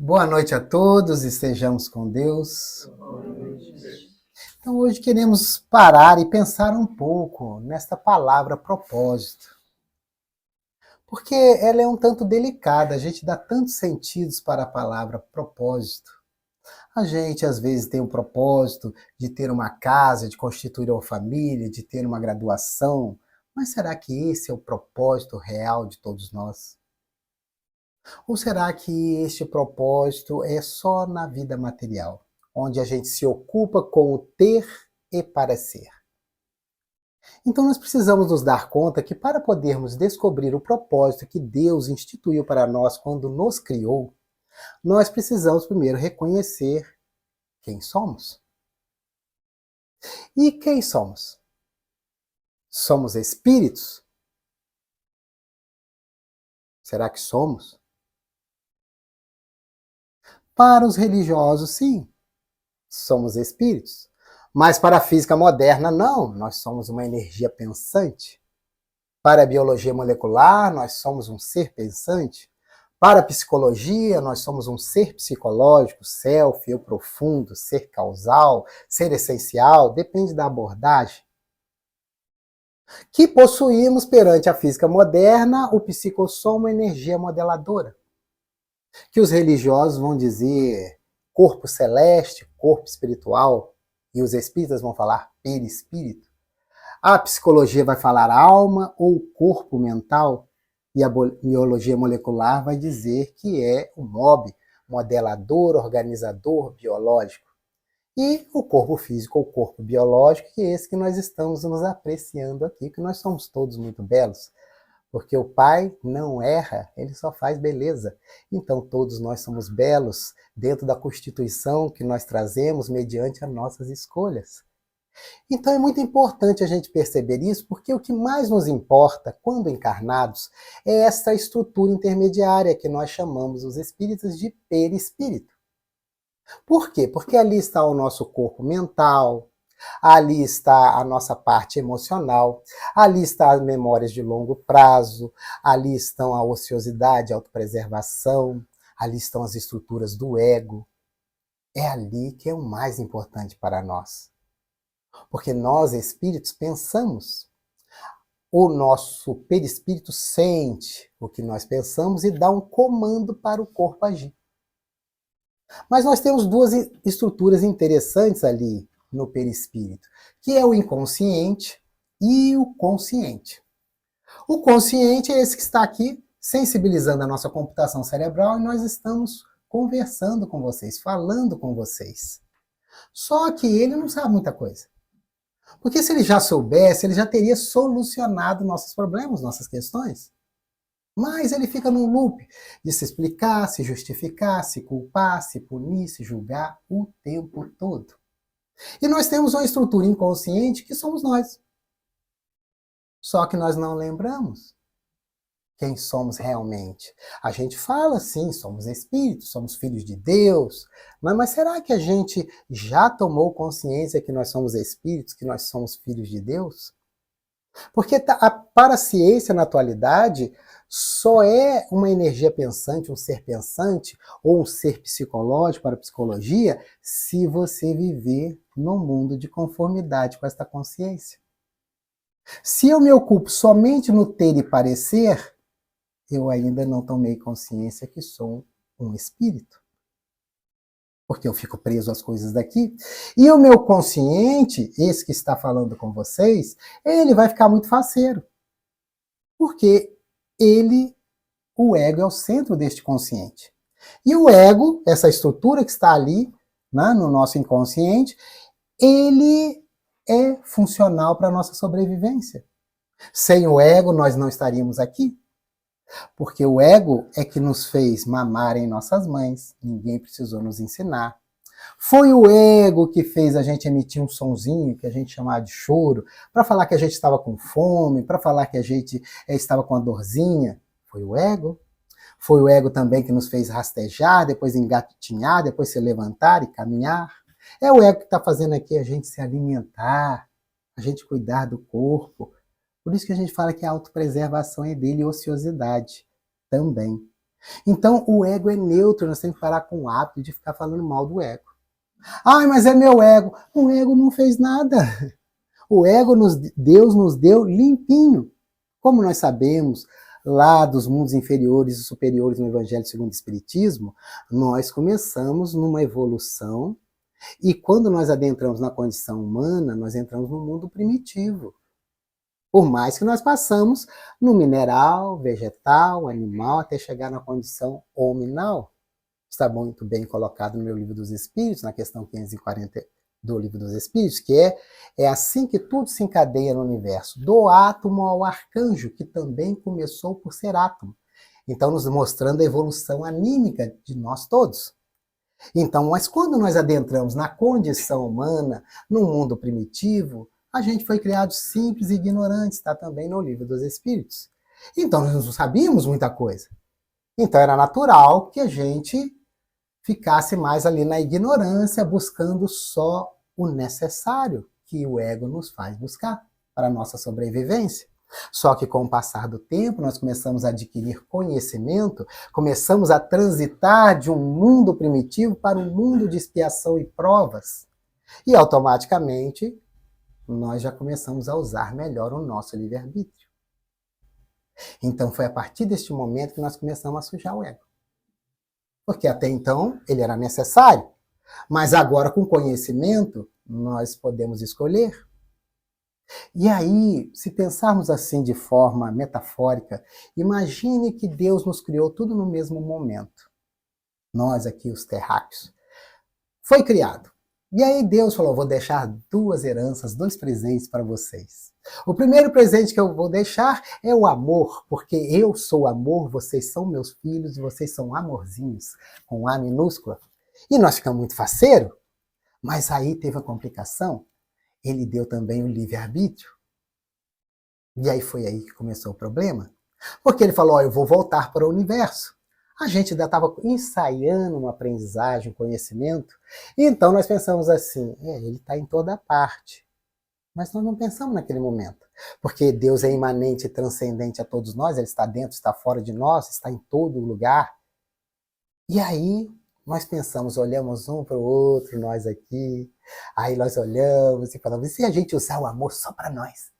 Boa noite a todos, estejamos com Deus. Então, hoje queremos parar e pensar um pouco nesta palavra propósito, porque ela é um tanto delicada, a gente dá tantos sentidos para a palavra propósito. A gente, às vezes, tem um propósito de ter uma casa, de constituir uma família, de ter uma graduação, mas será que esse é o propósito real de todos nós? Ou será que este propósito é só na vida material, onde a gente se ocupa com o ter e parecer? Então nós precisamos nos dar conta que para podermos descobrir o propósito que Deus instituiu para nós quando nos criou, nós precisamos primeiro reconhecer quem somos. E quem somos? Somos espíritos? Será que somos? Para os religiosos, sim, somos espíritos. Mas para a física moderna, não, nós somos uma energia pensante. Para a biologia molecular, nós somos um ser pensante. Para a psicologia, nós somos um ser psicológico, self, eu profundo, ser causal, ser essencial, depende da abordagem. Que possuímos perante a física moderna o psicossoma, energia modeladora. Que os religiosos vão dizer corpo celeste, corpo espiritual, e os espíritas vão falar perispírito. A psicologia vai falar alma ou corpo mental, e a biologia molecular vai dizer que é o MOB, modelador, organizador biológico. E o corpo físico ou corpo biológico, que é esse que nós estamos nos apreciando aqui, que nós somos todos muito belos. Porque o Pai não erra, ele só faz beleza. Então todos nós somos belos dentro da constituição que nós trazemos mediante as nossas escolhas. Então é muito importante a gente perceber isso, porque o que mais nos importa quando encarnados é essa estrutura intermediária que nós chamamos os espíritos de perispírito. Por quê? Porque ali está o nosso corpo mental, ali está a nossa parte emocional, ali estão as memórias de longo prazo, ali estão a ociosidade, a autopreservação, ali estão as estruturas do ego. É ali que é o mais importante para nós. Porque nós, espíritos, pensamos. O nosso perispírito sente o que nós pensamos e dá um comando para o corpo agir. Mas nós temos duas estruturas interessantes ali no perispírito, que é o inconsciente e o consciente. O consciente é esse que está aqui sensibilizando a nossa computação cerebral e nós estamos conversando com vocês, falando com vocês. Só que ele não sabe muita coisa. Porque se ele já soubesse, ele já teria solucionado nossos problemas, nossas questões. Mas ele fica num loop de se explicar, se justificar, se culpar, se punir, se julgar o tempo todo. E nós temos uma estrutura inconsciente que somos nós. Só que nós não lembramos quem somos realmente. A gente fala sim, somos espíritos, somos filhos de Deus, mas será que a gente já tomou consciência que nós somos espíritos, que nós somos filhos de Deus? Porque para a ciência, na atualidade, só é uma energia pensante, um ser pensante, ou um ser psicológico para a psicologia, se você viver num mundo de conformidade com esta consciência. Se eu me ocupo somente no ter e parecer, eu ainda não tomei consciência que sou um espírito. Porque eu fico preso às coisas daqui. E o meu consciente, esse que está falando com vocês, ele vai ficar muito faceiro. Porque o ego é o centro deste consciente. E o ego, essa estrutura que está ali, né, no nosso inconsciente, ele é funcional para a nossa sobrevivência. Sem o ego, nós não estaríamos aqui. Porque o ego é que nos fez mamar em nossas mães, ninguém precisou nos ensinar. Foi o ego que fez a gente emitir um sonzinho, que a gente chamava de choro, para falar que a gente estava com fome, para falar que a gente estava com uma dorzinha. Foi o ego. Foi o ego também que nos fez rastejar, depois engatinhar, depois se levantar e caminhar. É o ego que está fazendo aqui a gente se alimentar, a gente cuidar do corpo. Por isso que a gente fala que a autopreservação é dele e ociosidade também. Então, o ego é neutro, nós temos que parar com o hábito de ficar falando mal do ego. Ai, mas é meu ego. O ego não fez nada. O ego, Deus nos deu limpinho. Como nós sabemos, lá dos mundos inferiores e superiores no Evangelho segundo o Espiritismo, nós começamos numa evolução e quando nós adentramos na condição humana, nós entramos no mundo primitivo. Por mais que nós passamos no mineral, vegetal, animal, até chegar na condição hominal. Está muito bem colocado no meu Livro dos Espíritos, na questão 540 do Livro dos Espíritos, que é assim que tudo se encadeia no universo, do átomo ao arcanjo, que também começou por ser átomo. Então, nos mostrando a evolução anímica de nós todos. Então, mas quando nós adentramos na condição humana, no mundo primitivo, a gente foi criado simples e ignorante, está também no Livro dos Espíritos. Então, nós não sabíamos muita coisa. Então, era natural que a gente ficasse mais ali na ignorância, buscando só o necessário que o ego nos faz buscar para a nossa sobrevivência. Só que com o passar do tempo, nós começamos a adquirir conhecimento, começamos a transitar de um mundo primitivo para um mundo de expiação e provas. E automaticamente, nós já começamos a usar melhor o nosso livre-arbítrio. Então foi a partir deste momento que nós começamos a sujar o ego. Porque até então ele era necessário. Mas agora, com conhecimento, nós podemos escolher. E aí, se pensarmos assim de forma metafórica, imagine que Deus nos criou tudo no mesmo momento. Nós aqui, os terráqueos. Foi criado. E aí Deus falou, vou deixar 2 heranças, 2 presentes para vocês. O primeiro presente que eu vou deixar é o amor, porque eu sou amor, vocês são meus filhos e vocês são amorzinhos, com A minúscula. E nós ficamos muito faceiro, mas aí teve a complicação. Ele deu também o livre-arbítrio. E aí foi aí que começou o problema. Porque ele falou, eu vou voltar para o universo. A gente ainda estava ensaiando uma aprendizagem, um conhecimento. E então nós pensamos assim, ele está em toda parte. Mas nós não pensamos naquele momento. Porque Deus é imanente e transcendente a todos nós, ele está dentro, está fora de nós, está em todo lugar. E aí nós pensamos, olhamos um para o outro, nós aqui, aí nós olhamos e falamos, e se a gente usar o amor só para nós?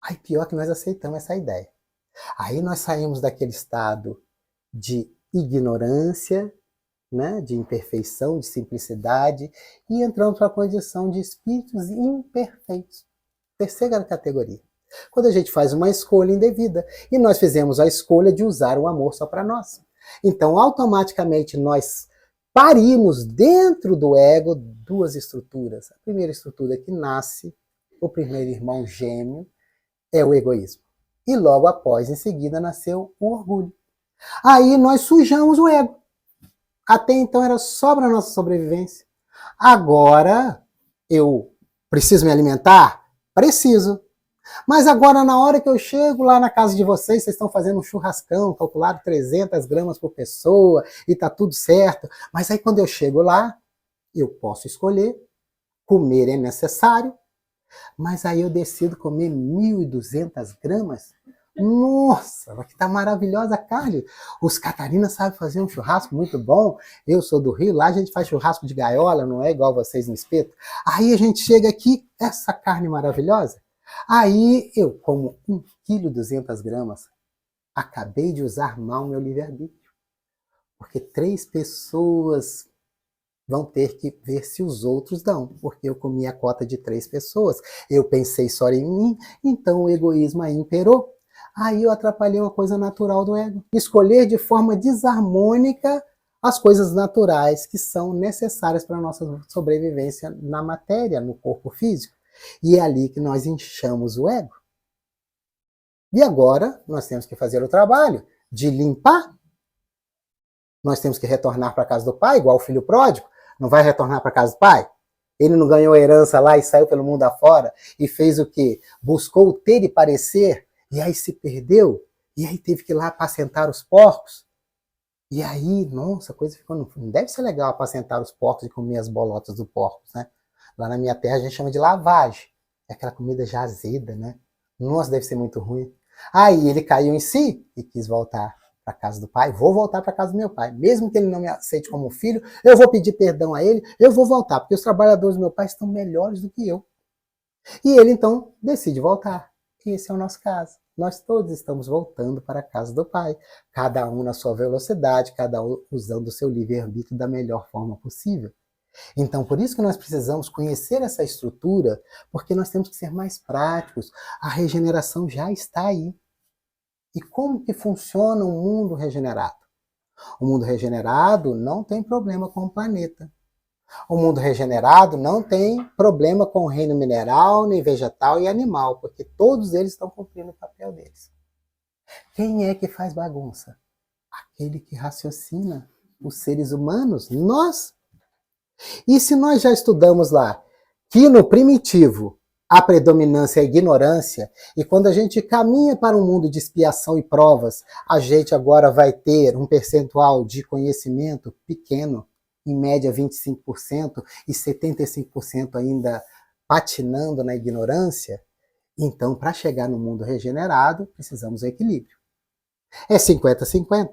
Aí pior que nós aceitamos essa ideia. Aí nós saímos daquele estado de ignorância, né, de imperfeição, de simplicidade, e entramos para a condição de espíritos imperfeitos. Terceira categoria. Quando a gente faz uma escolha indevida, e nós fizemos a escolha de usar o amor só para nós. Então, automaticamente, nós parimos dentro do ego 2 estruturas. A primeira estrutura que nasce, o primeiro irmão gêmeo, é o egoísmo. E logo após, em seguida, nasceu o orgulho. Aí nós sujamos o ego. Até então era só para a nossa sobrevivência. Agora, eu preciso me alimentar? Preciso. Mas agora, na hora que eu chego lá na casa de vocês estão fazendo um churrascão, calculado 300 gramas por pessoa, e tá tudo certo. Mas aí quando eu chego lá, eu posso escolher, comer é necessário, mas aí eu decido comer 1.200 gramas. Nossa, que tá maravilhosa a carne. Os Catarinas sabem fazer um churrasco muito bom. Eu sou do Rio, lá a gente faz churrasco de gaiola, não é igual vocês no espeto. Aí a gente chega aqui, essa carne maravilhosa. Aí eu como 1,2 kg. Acabei de usar mal meu livre-arbítrio. Porque 3 pessoas vão ter que ver se os outros dão, porque eu comi a cota de 3 pessoas. Eu pensei só em mim, então o egoísmo aí imperou. Aí eu atrapalhei uma coisa natural do ego. Escolher de forma desarmônica as coisas naturais que são necessárias para a nossa sobrevivência na matéria, no corpo físico. E é ali que nós inchamos o ego. E agora nós temos que fazer o trabalho de limpar. Nós temos que retornar para a casa do pai, igual o filho pródigo. Não vai retornar para a casa do pai? Ele não ganhou a herança lá e saiu pelo mundo afora e fez o quê? Buscou ter e parecer, e aí se perdeu, e aí teve que ir lá apacentar os porcos. E aí, nossa, a coisa ficou... Não deve ser legal apacentar os porcos e comer as bolotas do porco, né? Lá na minha terra a gente chama de lavagem. É aquela comida já azeda, né? Nossa, deve ser muito ruim. Aí ele caiu em si e quis voltar para a casa do pai. Vou voltar para a casa do meu pai. Mesmo que ele não me aceite como filho, eu vou pedir perdão a ele, eu vou voltar, porque os trabalhadores do meu pai estão melhores do que eu. E ele então decide voltar. E esse é o nosso caso. Nós todos estamos voltando para a casa do pai, cada um na sua velocidade, cada um usando o seu livre-arbítrio da melhor forma possível. Então, por isso que nós precisamos conhecer essa estrutura, porque nós temos que ser mais práticos. A regeneração já está aí. E como que funciona o mundo regenerado? O mundo regenerado não tem problema com o planeta. O mundo regenerado não tem problema com o reino mineral, nem vegetal e animal, porque todos eles estão cumprindo o papel deles. Quem é que faz bagunça? Aquele que raciocina. Os seres humanos, nós. E se nós já estudamos lá que no primitivo a predominância é a ignorância, e quando a gente caminha para um mundo de expiação e provas, a gente agora vai ter um percentual de conhecimento pequeno, em média 25%, e 75% ainda patinando na ignorância. Então, para chegar no mundo regenerado, precisamos do equilíbrio. É 50-50.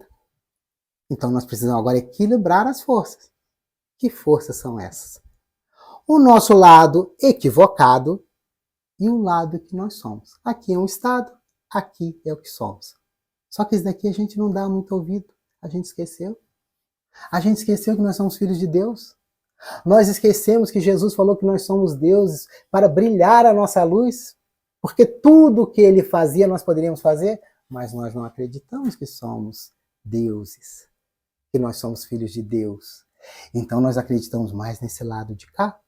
Então, nós precisamos agora equilibrar as forças. Que forças são essas? O nosso lado equivocado e o lado que nós somos. Aqui é um estado, aqui é o que somos. Só que isso daqui a gente não dá muito ouvido. A gente esqueceu. A gente esqueceu que nós somos filhos de Deus. Nós esquecemos que Jesus falou que nós somos deuses para brilhar a nossa luz. Porque tudo o que ele fazia nós poderíamos fazer, mas nós não acreditamos que somos deuses, que nós somos filhos de Deus. Então nós acreditamos mais nesse lado de cá,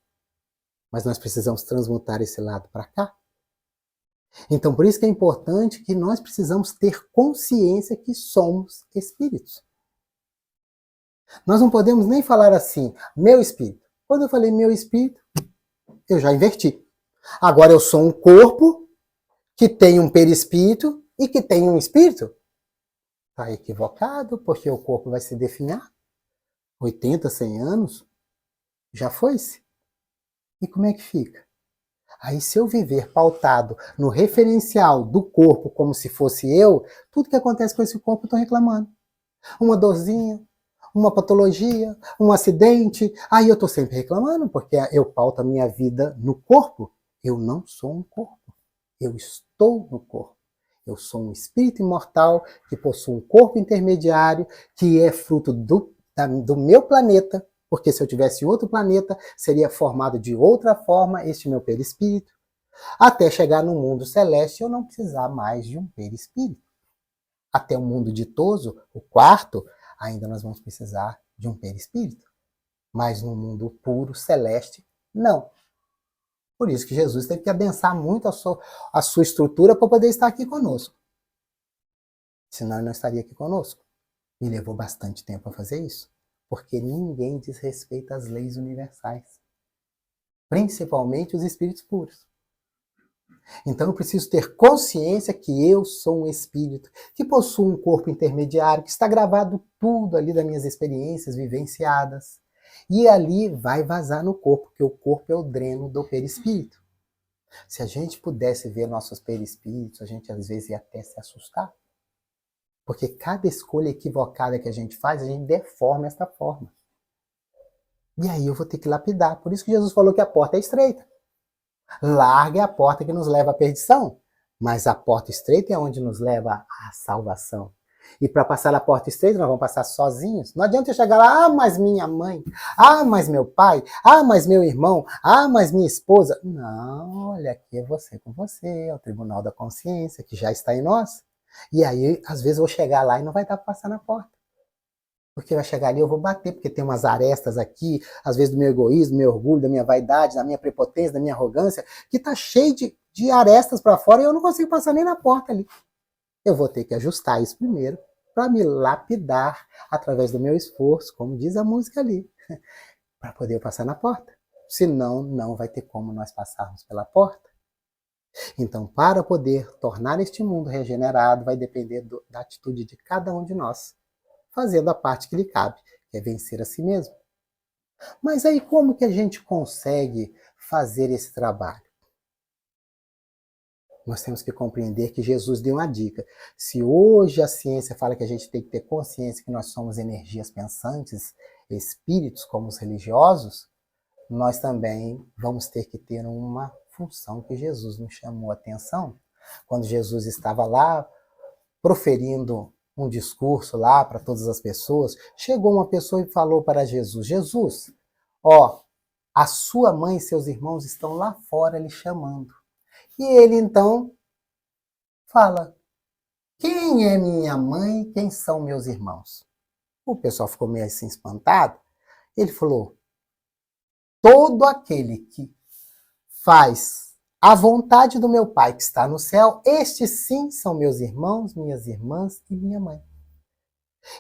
mas nós precisamos transmutar esse lado para cá. Então por isso que é importante que nós precisamos ter consciência que somos espíritos. Nós não podemos nem falar assim, meu espírito. Quando eu falei meu espírito, eu já inverti. Agora eu sou um corpo que tem um perispírito e que tem um espírito. Está equivocado, porque o corpo vai se definhar. 80, 100 anos, já foi-se. E como é que fica? Aí se eu viver pautado no referencial do corpo como se fosse eu, tudo que acontece com esse corpo eu estou reclamando. Uma dorzinha, uma patologia, um acidente, aí eu estou sempre reclamando, porque eu pauto a minha vida no corpo. Eu não sou um corpo, eu estou no corpo. Eu sou um espírito imortal que possui um corpo intermediário, que é fruto do meu planeta, porque se eu tivesse outro planeta, seria formado de outra forma este meu perispírito, até chegar no mundo celeste eu não precisar mais de um perispírito. Até o mundo ditoso, o quarto, ainda nós vamos precisar de um perispírito. Mas no mundo puro, celeste, não. Por isso que Jesus teve que adensar muito a sua estrutura para poder estar aqui conosco. Senão ele não estaria aqui conosco. E levou bastante tempo a fazer isso. Porque ninguém desrespeita as leis universais. Principalmente os espíritos puros. Então eu preciso ter consciência que eu sou um espírito, que possui um corpo intermediário, que está gravado tudo ali das minhas experiências vivenciadas. E ali vai vazar no corpo, porque o corpo é o dreno do perispírito. Se a gente pudesse ver nossos perispíritos, a gente às vezes ia até se assustar. Porque cada escolha equivocada que a gente faz, a gente deforma esta forma. E aí eu vou ter que lapidar. Por isso que Jesus falou que a porta é estreita. Larga é a porta que nos leva à perdição, mas a porta estreita é onde nos leva à salvação. E para passar a porta estreita, nós vamos passar sozinhos. Não adianta eu chegar lá, mas minha mãe, mas meu pai, mas meu irmão, mas minha esposa. Não, olha, aqui é você com você, é o tribunal da consciência, que já está em nós. E aí, às vezes, eu vou chegar lá e não vai dar para passar na porta. Porque vai chegar ali, eu vou bater, porque tem umas arestas aqui, às vezes do meu egoísmo, do meu orgulho, da minha vaidade, da minha prepotência, da minha arrogância, que está cheio de arestas para fora e eu não consigo passar nem na porta ali. Eu vou ter que ajustar isso primeiro para me lapidar através do meu esforço, como diz a música ali, para poder passar na porta. Senão, não vai ter como nós passarmos pela porta. Então, para poder tornar este mundo regenerado, vai depender da atitude de cada um de nós, fazendo a parte que lhe cabe, que é vencer a si mesmo. Mas aí como que a gente consegue fazer esse trabalho? Nós temos que compreender que Jesus deu uma dica. Se hoje a ciência fala que a gente tem que ter consciência que nós somos energias pensantes, espíritos como os religiosos, nós também vamos ter que ter uma função que Jesus nos chamou a atenção. Quando Jesus estava lá proferindo um discurso lá para todas as pessoas, chegou uma pessoa e falou para Jesus: Jesus, ó, a sua mãe e seus irmãos estão lá fora lhe chamando. E ele então fala: quem é minha mãe e quem são meus irmãos? O pessoal ficou meio assim espantado. Ele falou: todo aquele que faz a vontade do meu Pai que está no céu, estes sim são meus irmãos, minhas irmãs e minha mãe.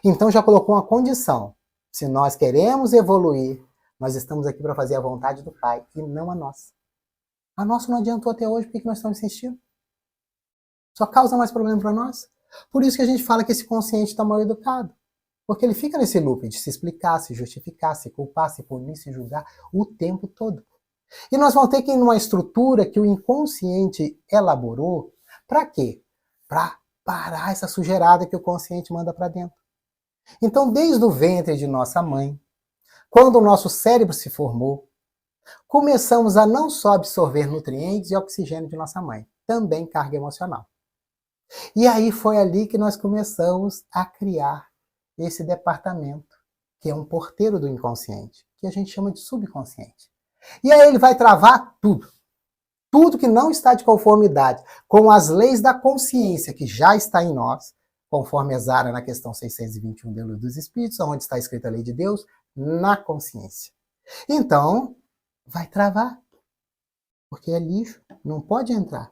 Então já colocou uma condição. Se nós queremos evoluir, nós estamos aqui para fazer a vontade do Pai e não a nossa. A nossa não adiantou até hoje, por que nós estamos insistindo? Só causa mais problema para nós. Por isso que a gente fala que esse consciente está mal educado. Porque ele fica nesse loop de se explicar, se justificar, se culpar, se punir, se julgar o tempo todo. E nós vamos ter que ir numa estrutura que o inconsciente elaborou. Para quê? Para parar essa sujeirada que o consciente manda para dentro. Então, desde o ventre de nossa mãe, quando o nosso cérebro se formou, começamos a não só absorver nutrientes e oxigênio de nossa mãe, também carga emocional. E aí foi ali que nós começamos a criar esse departamento, que é um porteiro do inconsciente, que a gente chama de subconsciente. E aí ele vai travar tudo. Tudo que não está de conformidade com as leis da consciência que já está em nós, conforme Exara na questão 621 da Luz dos Espíritos, onde está escrita a lei de Deus, na consciência. Então, vai travar. Porque é lixo, não pode entrar.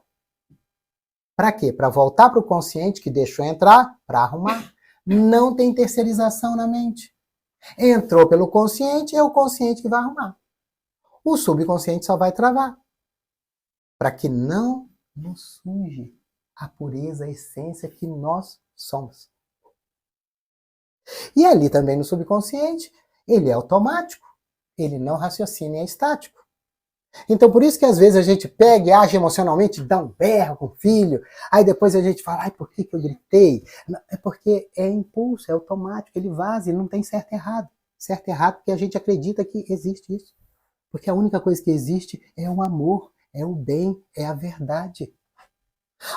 Para quê? Para voltar para o consciente que deixou entrar, para arrumar. Não tem terceirização na mente. Entrou pelo consciente, é o consciente que vai arrumar. O subconsciente só vai travar. Para que não nos suje a pureza, a essência que nós somos. E ali também no subconsciente, ele é automático. Ele não raciocina e é estático. Então por isso que às vezes a gente pega e age emocionalmente, dá um berro com o filho, aí depois a gente fala: ai, por que eu gritei? É porque é impulso, é automático, ele vaza, ele não tem certo e errado. Certo e errado porque a gente acredita que existe isso. Porque a única coisa que existe é o amor, é o bem, é a verdade.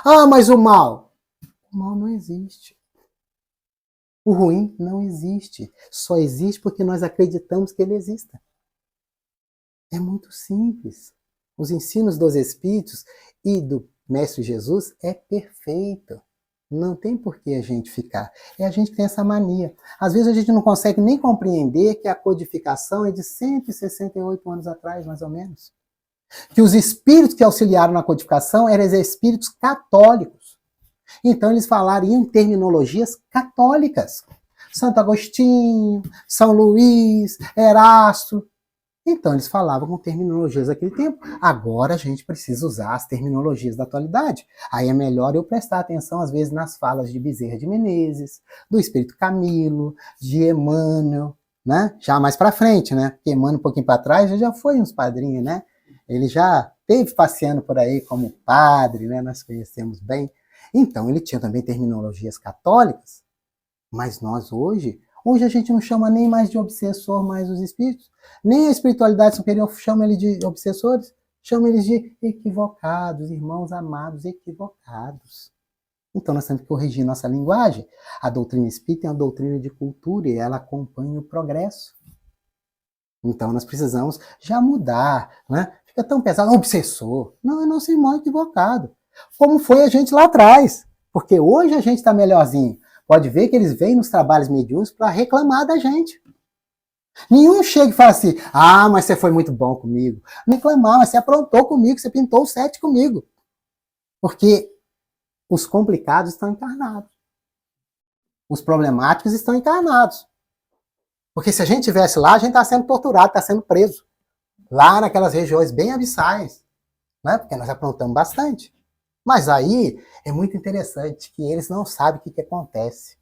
Ah, mas o mal? O mal não existe. O ruim não existe. Só existe porque nós acreditamos que ele exista. É muito simples. Os ensinos dos Espíritos e do Mestre Jesus é perfeito. Não tem por que a gente ficar. É a gente que tem essa mania. Às vezes a gente não consegue nem compreender que a codificação é de 168 anos atrás, mais ou menos. Que os espíritos que auxiliaram na codificação eram espíritos católicos. Então eles falaram em terminologias católicas. Santo Agostinho, São Luís, Erasto. Então eles falavam com terminologias daquele tempo. Agora a gente precisa usar as terminologias da atualidade. Aí é melhor eu prestar atenção, às vezes, nas falas de Bezerra de Menezes, do Espírito Camilo, de Emmanuel, né? Já mais para frente, né? Porque Emmanuel, um pouquinho para trás, já foi uns padrinhos, né? Ele já esteve passeando por aí como padre, né? Nós conhecemos bem. Então ele tinha também terminologias católicas, mas nós hoje a gente não chama nem mais de obsessor mais os espíritos, nem a espiritualidade superior chama eles de obsessores, chama eles de equivocados, irmãos amados equivocados. Então nós temos que corrigir nossa linguagem. A doutrina espírita é uma doutrina de cultura e ela acompanha o progresso. Então nós precisamos já mudar, né? Fica tão pesado, obsessor. Não, é nosso irmão equivocado. Como foi a gente lá atrás. Porque hoje a gente está melhorzinho. Pode ver que eles vêm nos trabalhos mediúnicos para reclamar da gente. Nenhum chega e fala assim: ah, mas você foi muito bom comigo. Não reclamar, mas você aprontou comigo, você pintou o 7 comigo. Porque os complicados estão encarnados. Os problemáticos estão encarnados. Porque se a gente estivesse lá, a gente está sendo torturado, está sendo preso. Lá naquelas regiões bem abissais. Né? Porque nós aprontamos bastante. Mas aí é muito interessante que eles não sabem o que acontece.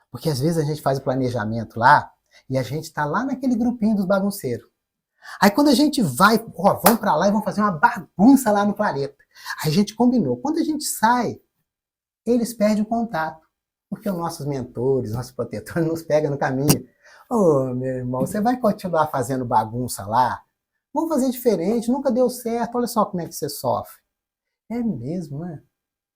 Porque às vezes a gente faz o planejamento lá e a gente está lá naquele grupinho dos bagunceiros. Aí quando a gente vai, vamos para lá e vamos fazer uma bagunça lá no planeta. Aí a gente combinou. Quando a gente sai, eles perdem o contato. Porque os nossos mentores, nossos protetores nos pegam no caminho. Ô, meu irmão, você vai continuar fazendo bagunça lá? Vamos fazer diferente, nunca deu certo, olha só como é que você sofre. É mesmo, né?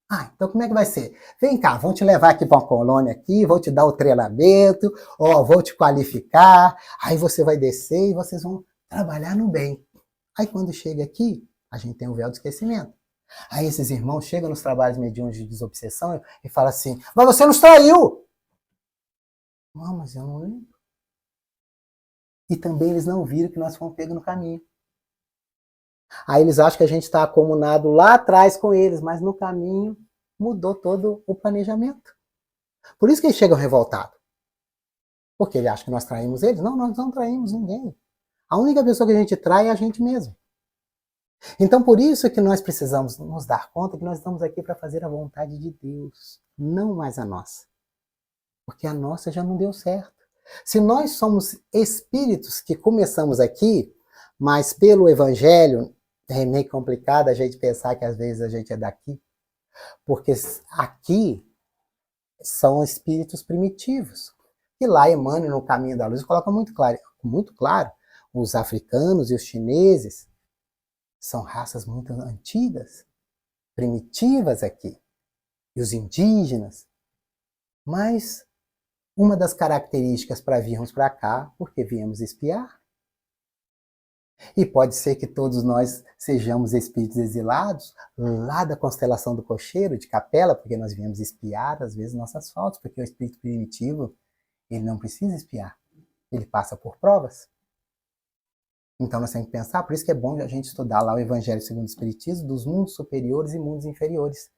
Ah, então como é que vai ser? Vem cá, vão te levar aqui para uma colônia aqui, vou te dar o treinamento, vou te qualificar, aí você vai descer e vocês vão trabalhar no bem. Aí quando chega aqui, a gente tem o véu do esquecimento. Aí esses irmãos chegam nos trabalhos mediúnicos de desobsessão e falam assim, mas você nos traiu! Não, mas eu não lembro. E também eles não viram que nós fomos pegos no caminho. Aí eles acham que a gente está acomunado lá atrás com eles, mas no caminho mudou todo o planejamento. Por isso que eles chegam revoltados. Porque eles acham que nós traímos eles. Não, nós não traímos ninguém. A única pessoa que a gente trai é a gente mesmo. Então por isso que nós precisamos nos dar conta que nós estamos aqui para fazer a vontade de Deus, não mais a nossa. Porque a nossa já não deu certo. Se nós somos espíritos que começamos aqui, mas pelo Evangelho, é meio complicado a gente pensar que às vezes a gente é daqui, porque aqui são espíritos primitivos. E lá Emmanuel, no Caminho da Luz, coloca muito claro, os africanos e os chineses são raças muito antigas, primitivas aqui. E os indígenas. Mas uma das características para virmos para cá, porque viemos espiar. E pode ser que todos nós sejamos espíritos exilados, lá da constelação do Cocheiro, de Capela, porque nós viemos espiar, às vezes, nossas faltas, porque o espírito primitivo, ele não precisa espiar, ele passa por provas. Então nós temos que pensar, por isso que é bom a gente estudar lá o Evangelho segundo o Espiritismo, dos mundos superiores e mundos inferiores,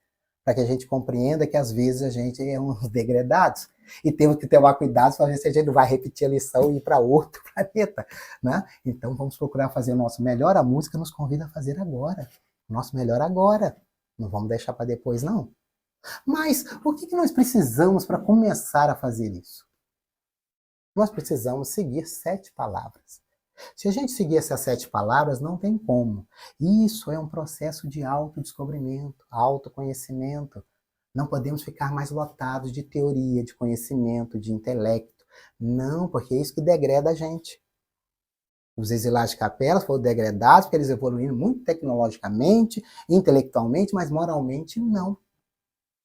para que a gente compreenda que às vezes a gente é uns degredados, e temos que tomar cuidado para ver se a gente não vai repetir a lição e ir para outro planeta, né? Então vamos procurar fazer o nosso melhor, a música nos convida a fazer agora, o nosso melhor agora, não vamos deixar para depois não. Mas o que nós precisamos para começar a fazer isso? Nós precisamos seguir 7 palavras. Se a gente seguir essas 7 palavras, não tem como. Isso é um processo de autodescobrimento, autoconhecimento. Não podemos ficar mais lotados de teoria, de conhecimento, de intelecto. Não, porque é isso que degreda a gente. Os exilados de Capela foram degradados porque eles evoluíram muito tecnologicamente, intelectualmente, mas moralmente não.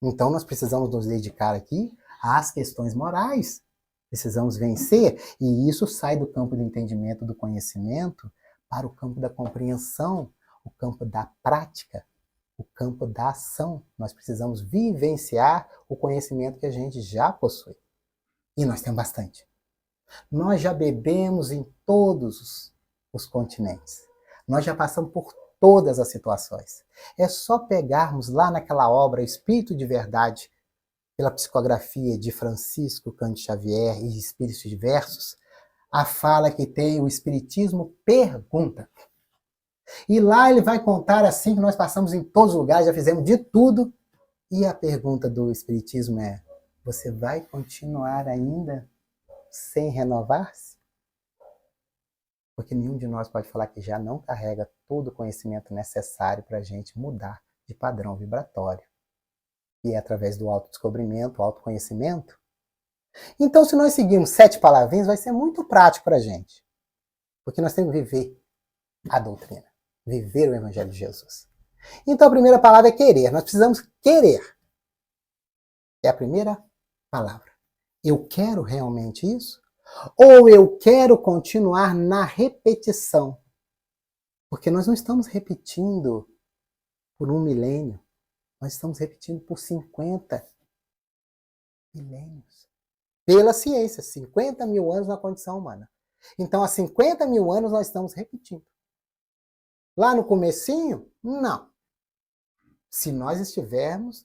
Então nós precisamos nos dedicar aqui às questões morais. Precisamos vencer, e isso sai do campo do entendimento, do conhecimento, para o campo da compreensão, o campo da prática, o campo da ação. Nós precisamos vivenciar o conhecimento que a gente já possui. E nós temos bastante. Nós já bebemos em todos os continentes. Nós já passamos por todas as situações. É só pegarmos lá naquela obra Espírito de Verdade, pela psicografia de Francisco Cândido Xavier e Espíritos Diversos, a fala que tem o Espiritismo Pergunta. E lá ele vai contar assim que nós passamos em todos os lugares, já fizemos de tudo, e a pergunta do Espiritismo é, você vai continuar ainda sem renovar-se? Porque nenhum de nós pode falar que já não carrega todo o conhecimento necessário para a gente mudar de padrão vibratório. E é através do autodescobrimento, autoconhecimento. Então, se nós seguirmos 7 palavrinhas, vai ser muito prático para a gente. Porque nós temos que viver a doutrina, viver o Evangelho de Jesus. Então, a primeira palavra é querer. Nós precisamos querer. É a primeira palavra. Eu quero realmente isso? Ou eu quero continuar na repetição? Porque nós não estamos repetindo por 1 milênio. Nós estamos repetindo por 50 milênios. Pela ciência, 50 mil anos na condição humana. Então, há 50 mil anos nós estamos repetindo. Lá no comecinho, não. Se nós estivermos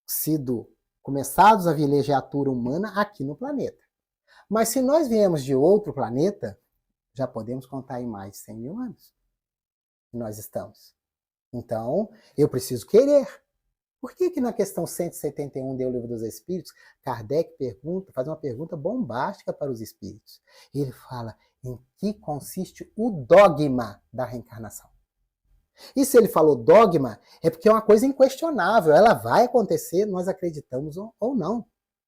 sido começados a vilegiatura humana aqui no planeta. Mas se nós viemos de outro planeta, já podemos contar em mais de 100 mil anos que nós estamos. Então, eu preciso querer. Por que na questão 171 do Livro dos Espíritos, Kardec faz uma pergunta bombástica para os espíritos. Ele fala, em que consiste o dogma da reencarnação. E se ele falou dogma, é porque é uma coisa inquestionável, ela vai acontecer, nós acreditamos ou não.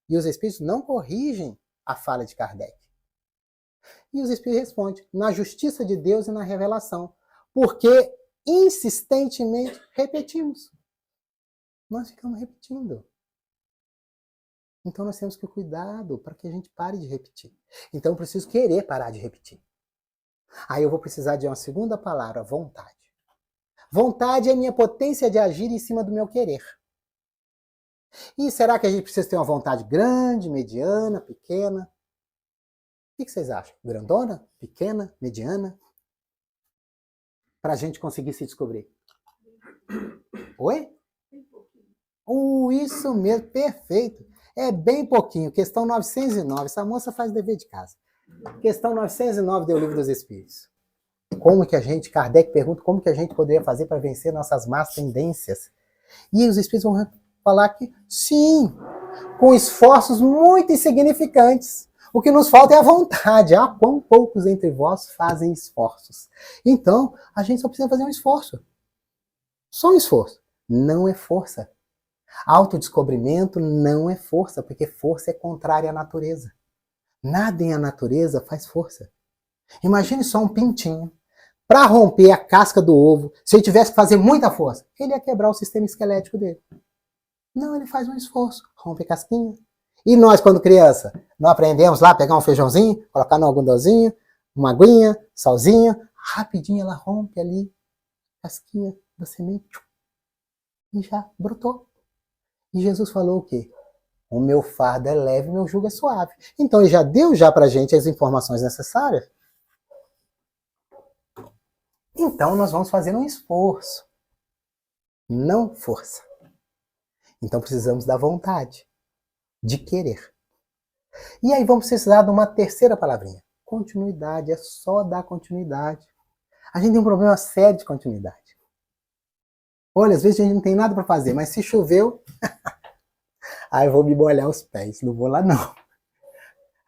E os espíritos não corrigem a fala de Kardec. E os espíritos respondem, na justiça de Deus e na revelação, porque insistentemente repetimos. Nós ficamos repetindo. Então nós temos que ter cuidado para que a gente pare de repetir. Então eu preciso querer parar de repetir. Aí eu vou precisar de uma segunda palavra, vontade. Vontade é a minha potência de agir em cima do meu querer. E será que a gente precisa ter uma vontade grande, mediana, pequena? O que vocês acham? Grandona, pequena, mediana? Para a gente conseguir se descobrir. Oi? Isso mesmo, perfeito. É bem pouquinho. Questão 909. Essa moça faz dever de casa. Questão 909 do Livro dos Espíritos. Como que Kardec pergunta como que a gente poderia fazer para vencer nossas más tendências. E os Espíritos vão falar que sim, com esforços muito insignificantes. O que nos falta é a vontade. Ah, quão poucos entre vós fazem esforços. Então, a gente só precisa fazer um esforço. Só um esforço. Não é força. Autodescobrimento não é força, porque força é contrária à natureza. Nada em a natureza faz força. Imagine só um pintinho. Para romper a casca do ovo, se ele tivesse que fazer muita força, ele ia quebrar o sistema esquelético dele. Não, ele faz um esforço, rompe a casquinha. E nós, quando criança, não aprendemos lá, pegar um feijãozinho, colocar no algodãozinho, uma aguinha, salzinho, rapidinho ela rompe ali a casquinha da semente e já brotou. E Jesus falou o quê? O meu fardo é leve, meu jugo é suave. Então ele já deu pra gente as informações necessárias. Então nós vamos fazer um esforço, não força. Então precisamos da vontade, de querer. E aí vamos precisar de uma terceira palavrinha. Continuidade, é só dar continuidade. A gente tem um problema sério de continuidade. Olha, às vezes a gente não tem nada para fazer, mas se choveu, aí eu vou me molhar os pés, não vou lá não.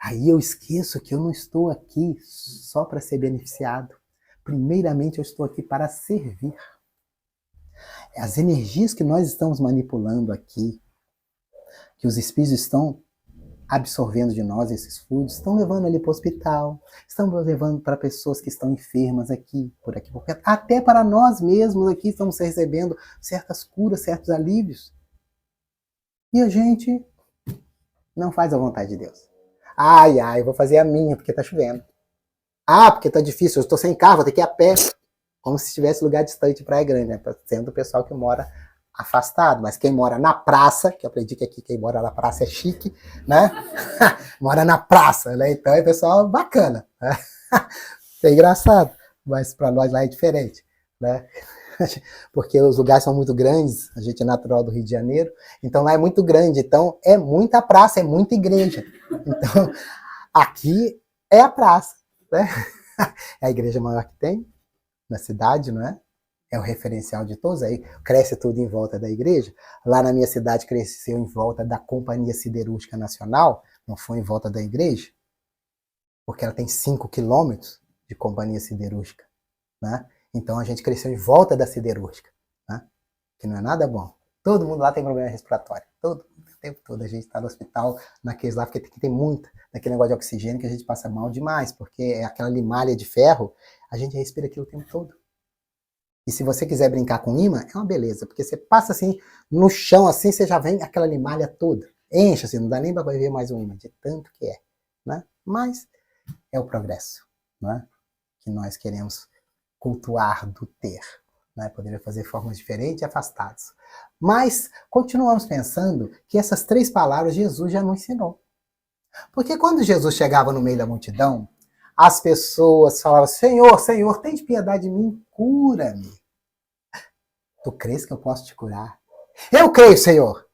Aí eu esqueço que eu não estou aqui só para ser beneficiado. Primeiramente eu estou aqui para servir. As energias que nós estamos manipulando aqui, que os espíritos estão absorvendo de nós, esses fluidos, estão levando ali para o hospital, estão levando para pessoas que estão enfermas aqui, por aqui, até para nós mesmos aqui estamos recebendo certas curas, certos alívios. E a gente não faz a vontade de Deus. Ai, vou fazer a minha porque está chovendo. Ah, porque está difícil, eu estou sem carro, vou ter que ir a pé. Como se estivesse lugar distante, Praia Grande, né? Sendo o pessoal que mora afastado. Mas quem mora na praça, que eu aprendi que aqui quem mora na praça é chique, né? Mora na praça, né? Então é pessoal bacana. Né? É engraçado, mas para nós lá é diferente, né? Porque os lugares são muito grandes, a gente é natural do Rio de Janeiro, então lá é muito grande, então é muita praça, é muita igreja. Então aqui é a praça, né? É a igreja maior que tem na cidade, não é? É o referencial de todos, aí cresce tudo em volta da igreja. Lá na minha cidade cresceu em volta da Companhia Siderúrgica Nacional, não foi em volta da igreja, porque ela tem 5 quilômetros de companhia siderúrgica, né? Então a gente cresceu em volta da siderúrgica, né? Que não é nada bom. Todo mundo lá tem problema respiratório, o tempo todo a gente está no hospital, naqueles lá, porque tem muito, naquele negócio de oxigênio que a gente passa mal demais, porque é aquela limalha de ferro, a gente respira aquilo o tempo todo. E se você quiser brincar com imã, é uma beleza, porque você passa assim, no chão assim, você já vem aquela limalha toda. Enche assim, não dá nem para ver mais um imã, de tanto que é, né? Mas é o progresso, né? Que nós queremos cultuar do ter, né? Poderia fazer formas diferentes e afastadas. Mas continuamos pensando que essas 3 palavras Jesus já não ensinou. Porque quando Jesus chegava no meio da multidão, as pessoas falavam, Senhor, Senhor, tem piedade de mim, cura-me. Tu crês que eu posso te curar? Eu creio, Senhor.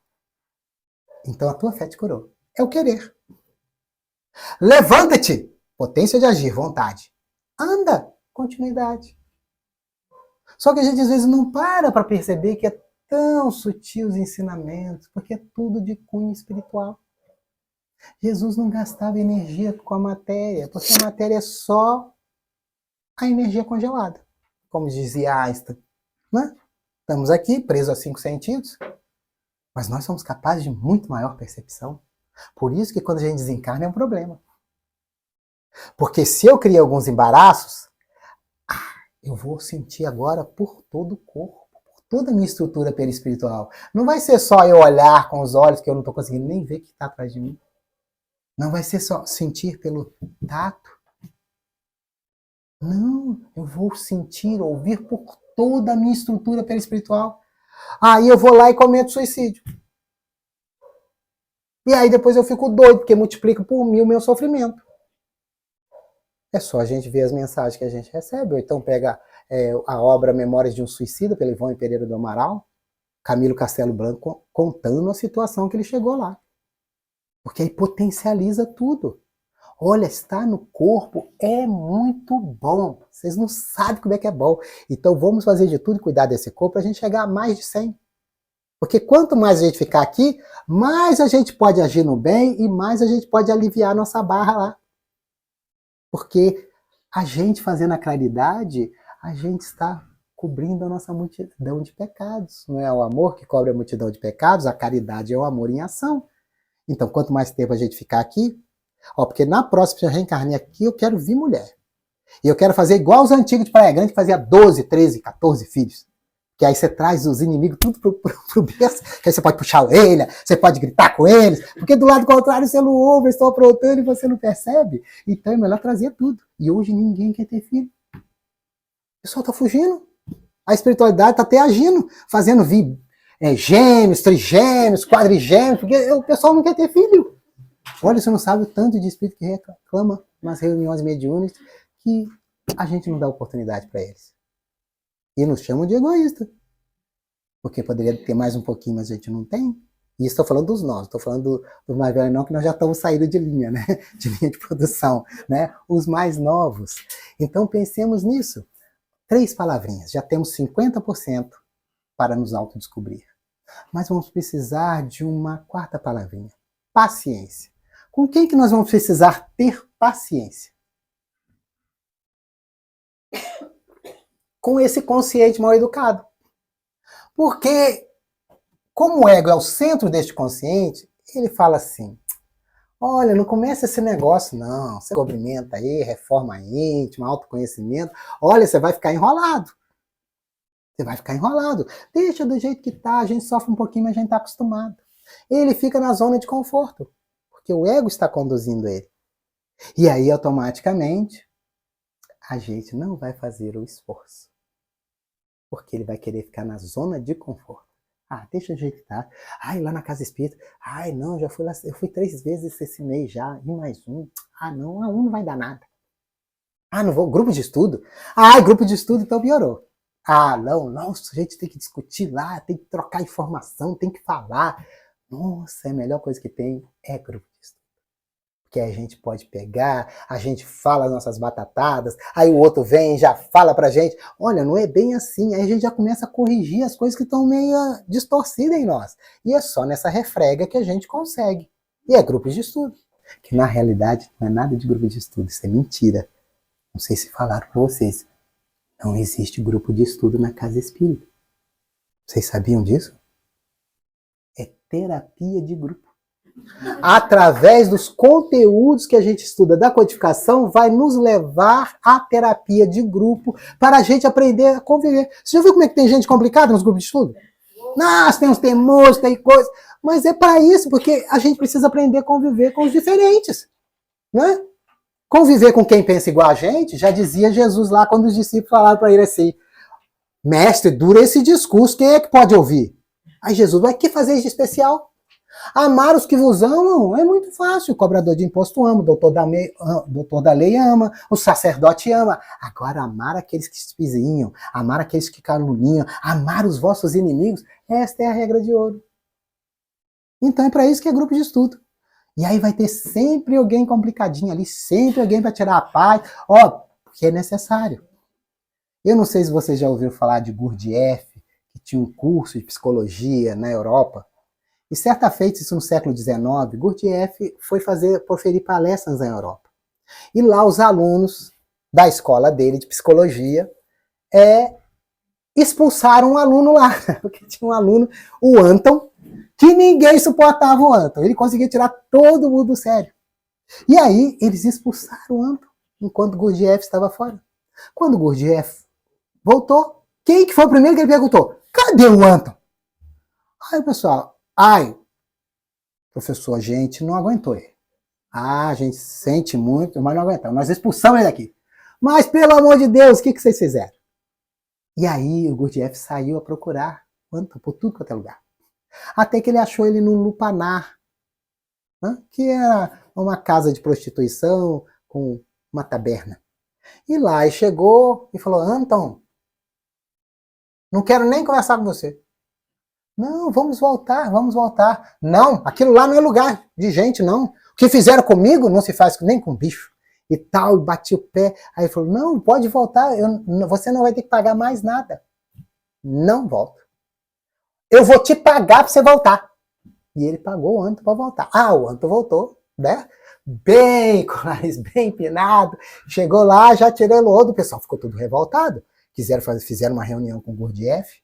Então a tua fé te curou. É o querer. Levanta-te, potência de agir, vontade. Anda, continuidade. Só que a gente às vezes não para perceber que é tão sutil os ensinamentos, porque é tudo de cunho espiritual. Jesus não gastava energia com a matéria, porque a matéria é só a energia congelada, como dizia Einstein, né? Estamos aqui presos a 5 sentidos, mas nós somos capazes de muito maior percepção. Por isso que quando a gente desencarna é um problema. Porque se eu criei alguns embaraços, eu vou sentir agora por todo o corpo, por toda a minha estrutura perispiritual. Não vai ser só eu olhar com os olhos, que eu não estou conseguindo nem ver o que está atrás de mim. Não vai ser só sentir pelo tato. Não, eu vou sentir, ouvir por toda a minha estrutura perispiritual. Aí eu vou lá e cometo suicídio. E aí depois eu fico doido, porque multiplica por 1000 o meu sofrimento. É só a gente ver as mensagens que a gente recebe, ou então pega a obra Memórias de um Suicida, pelo Ivone Pereira do Amaral, Camilo Castelo Branco contando a situação que ele chegou lá. Porque aí potencializa tudo. Olha, estar no corpo é muito bom. Vocês não sabem como é que é bom. Então vamos fazer de tudo e cuidar desse corpo para a gente chegar a mais de 100. Porque quanto mais a gente ficar aqui, mais a gente pode agir no bem e mais a gente pode aliviar a nossa barra lá. Porque a gente fazendo a claridade, a gente está cobrindo a nossa multidão de pecados. Não é o amor que cobre a multidão de pecados, a caridade é o amor em ação. Então, quanto mais tempo a gente ficar aqui, porque na próxima, se eu reencarnei aqui, eu quero vir mulher. E eu quero fazer igual os antigos de Praia Grande, que fazia 12, 13, 14 filhos. Que aí você traz os inimigos tudo pro berço, que aí você pode puxar a orelha, você pode gritar com eles, porque do lado contrário você não ouve, eles estão aprontando e você não percebe. Então é melhor trazer tudo. E hoje ninguém quer ter filho. O pessoal está fugindo. A espiritualidade está até agindo, fazendo vir gêmeos, trigêmeos, quadrigêmeos, porque o pessoal não quer ter filho. Olha, você não sabe o tanto de espírito que reclama nas reuniões mediúnicas que a gente não dá oportunidade para eles. E nos chamam de egoísta. Porque poderia ter mais um pouquinho, mas a gente não tem. E estou falando dos nós, estou falando dos mais velhos não, que nós já estamos saindo de linha, né? De linha de produção, né? Os mais novos. Então pensemos nisso. 3 palavrinhas, já temos 50% para nos autodescobrir. Mas vamos precisar de uma 4ª palavrinha. Paciência. Com quem que nós vamos precisar ter paciência? Com esse consciente mal educado. Porque, como o ego é o centro deste consciente, ele fala assim, olha, não começa esse negócio não, você cumprimenta aí, reforma íntima, autoconhecimento, olha, você vai ficar enrolado. Você vai ficar enrolado. Deixa do jeito que tá, a gente sofre um pouquinho, mas a gente tá acostumado. Ele fica na zona de conforto, porque o ego está conduzindo ele. E aí, automaticamente, a gente não vai fazer o esforço. Porque ele vai querer ficar na zona de conforto. Ah, deixa do jeito que tá. Ai, lá na casa espírita. Ai, não, já fui lá, eu fui 3 vezes esse mês já, e mais um. Ah, não, a um não vai dar nada. Ah, não vou, grupo de estudo? Ah, grupo de estudo, então piorou. Ah, não, nossa, a gente tem que discutir lá, tem que trocar informação, tem que falar. Nossa, a melhor coisa que tem é grupo de estudo. Porque a gente pode pegar, a gente fala as nossas batatadas, aí o outro vem e já fala pra gente, olha, não é bem assim, aí a gente já começa a corrigir as coisas que estão meio distorcidas em nós. E é só nessa refrega que a gente consegue. E é grupo de estudo. Que na realidade não é nada de grupo de estudo, isso é mentira. Não sei se falaram pra vocês. Não existe grupo de estudo na casa espírita. Vocês sabiam disso? É terapia de grupo. Através dos conteúdos que a gente estuda da codificação, vai nos levar à terapia de grupo para a gente aprender a conviver. Você já viu como é que tem gente complicada nos grupos de estudo? Nossa, tem uns temores, tem coisa. Mas é para isso, porque a gente precisa aprender a conviver com os diferentes. Né? Conviver com quem pensa igual a gente, já dizia Jesus lá quando os discípulos falaram para ele assim, mestre, dura esse discurso, quem é que pode ouvir? Aí Jesus, vai que fazer de especial? Amar os que vos amam é muito fácil. O cobrador de imposto ama, o doutor da lei ama, o sacerdote ama. Agora, amar aqueles que espizinham, amar aqueles que caluniam, amar os vossos inimigos, esta é a regra de ouro. Então é para isso que é grupo de estudo. E aí vai ter sempre alguém complicadinho ali, sempre alguém para tirar a paz, porque é necessário. Eu não sei se vocês já ouviram falar de Gurdjieff, que tinha um curso de psicologia na Europa, E certa feita, isso no século XIX, Gurdjieff foi proferir palestras na Europa. E lá os alunos da escola dele de psicologia expulsaram um aluno lá, porque tinha um aluno, o Anton, que ninguém suportava o Anton. Ele conseguia tirar todo mundo do sério. E aí eles expulsaram o Anton, enquanto Gurdjieff estava fora. Quando Gurdjieff voltou, quem que foi o primeiro que ele perguntou? Cadê o Anton? Aí o pessoal, professor, a gente não aguentou ele. A gente sente muito, mas não aguentamos. Nós expulsamos ele daqui. Mas, pelo amor de Deus, o que vocês fizeram? E aí o Gurdjieff saiu a procurar o Anton por tudo quanto é lugar. Até que ele achou ele num lupanar, né? Que era uma casa de prostituição com uma taberna. E lá ele chegou e falou, Anton, não quero nem conversar com você. Não, vamos voltar, vamos voltar. Não, aquilo lá não é lugar de gente, não. O que fizeram comigo não se faz nem com bicho. E tal, e bati o pé. Aí ele falou, não, pode voltar, você não vai ter que pagar mais nada. Não volta. Eu vou te pagar para você voltar. E ele pagou o Anton para voltar. O Anton voltou, né? Bem, com o nariz bem empinado. Chegou lá, já tirando o outro. O pessoal ficou tudo revoltado. Fizeram uma reunião com o Gurdjieff,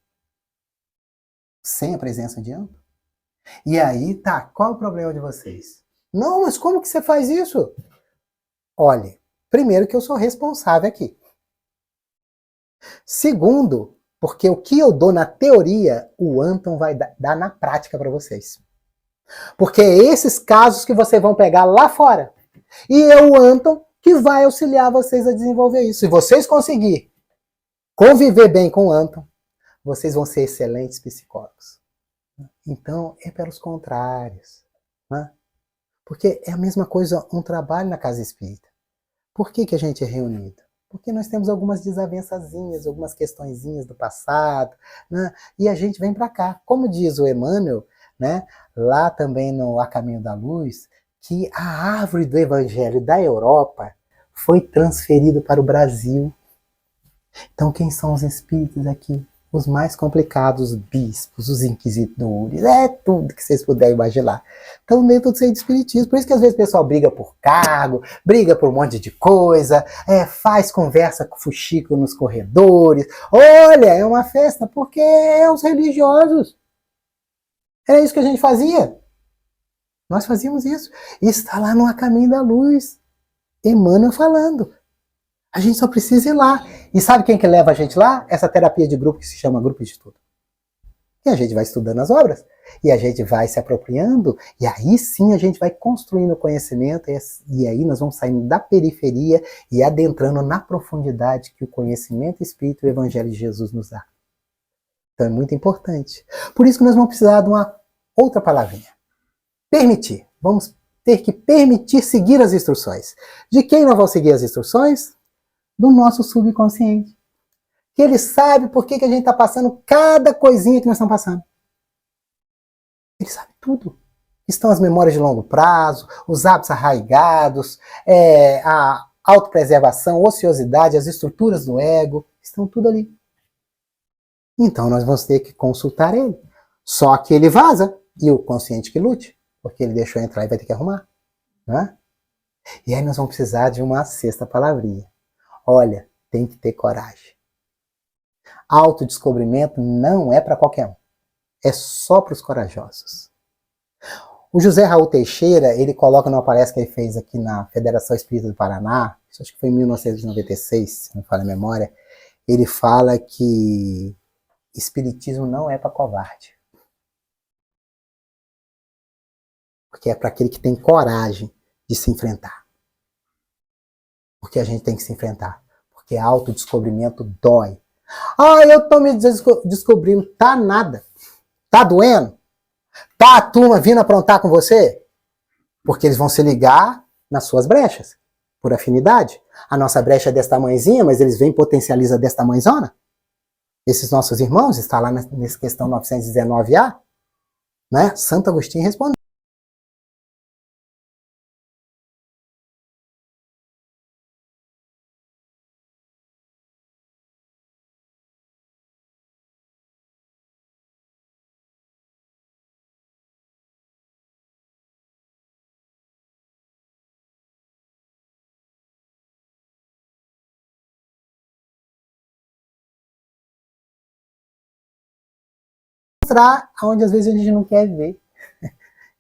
sem a presença de Anton. E aí, qual é o problema de vocês? Não, mas como que você faz isso? Olha, primeiro que eu sou responsável aqui. Segundo, porque o que eu dou na teoria, o Anton vai dar na prática para vocês. Porque é esses casos que vocês vão pegar lá fora. E é o Anton que vai auxiliar vocês a desenvolver isso. Se vocês conseguirem conviver bem com o Anton, vocês vão ser excelentes psicólogos. Então, é pelos contrários. Né? Porque é a mesma coisa um trabalho na casa espírita. Por que a gente é reunido? Porque nós temos algumas desavençazinhas, algumas questõezinhas do passado, né? E a gente vem para cá. Como diz o Emmanuel, né? Lá também no A Caminho da Luz, que a árvore do Evangelho da Europa foi transferida para o Brasil. Então quem são os espíritos aqui? Os mais complicados, os bispos, os inquisidores, tudo que vocês puderem imaginar. Então, dentro do centro de espiritismo. Por isso que às vezes o pessoal briga por cargo, briga por um monte de coisa, faz conversa com fuxico nos corredores. Olha, é uma festa, porque é os religiosos. Era isso que a gente fazia. Nós fazíamos isso. E está lá no A Caminho da Luz. Emmanuel falando. A gente só precisa ir lá. E sabe quem que leva a gente lá? Essa terapia de grupo que se chama grupo de estudo. E a gente vai estudando as obras. E a gente vai se apropriando. E aí sim a gente vai construindo o conhecimento. E aí nós vamos saindo da periferia e adentrando na profundidade que o conhecimento espírita e o Evangelho de Jesus nos dá. Então é muito importante. Por isso que nós vamos precisar de uma outra palavrinha. Permitir. Vamos ter que permitir seguir as instruções. De quem nós vamos seguir as instruções? Do nosso subconsciente. Que ele sabe por que a gente está passando cada coisinha que nós estamos passando. Ele sabe tudo. Estão as memórias de longo prazo, os hábitos arraigados, a autopreservação, ociosidade, as estruturas do ego, estão tudo ali. Então nós vamos ter que consultar ele. Só que ele vaza, e o consciente que lute, porque ele deixou entrar e vai ter que arrumar. Né? E aí nós vamos precisar de uma sexta palavrinha. Olha, tem que ter coragem. Autodescobrimento não é para qualquer um. É só para os corajosos. O José Raul Teixeira, ele coloca numa palestra que ele fez aqui na Federação Espírita do Paraná, isso acho que foi em 1996, se não me falha a memória, ele fala que espiritismo não é para covarde. Porque é para aquele que tem coragem de se enfrentar. Porque a gente tem que se enfrentar. Porque autodescobrimento dói. Eu tô me descobrindo. Tá nada. Tá doendo? Tá a turma vindo aprontar com você? Porque eles vão se ligar nas suas brechas. Por afinidade. A nossa brecha é desse tamanhozinha, mas eles vêm e potencializam desse tamanhozona. Esses nossos irmãos, está lá nessa questão 919A, né? Santo Agostinho respondeu. mostrar onde às vezes a gente não quer ver.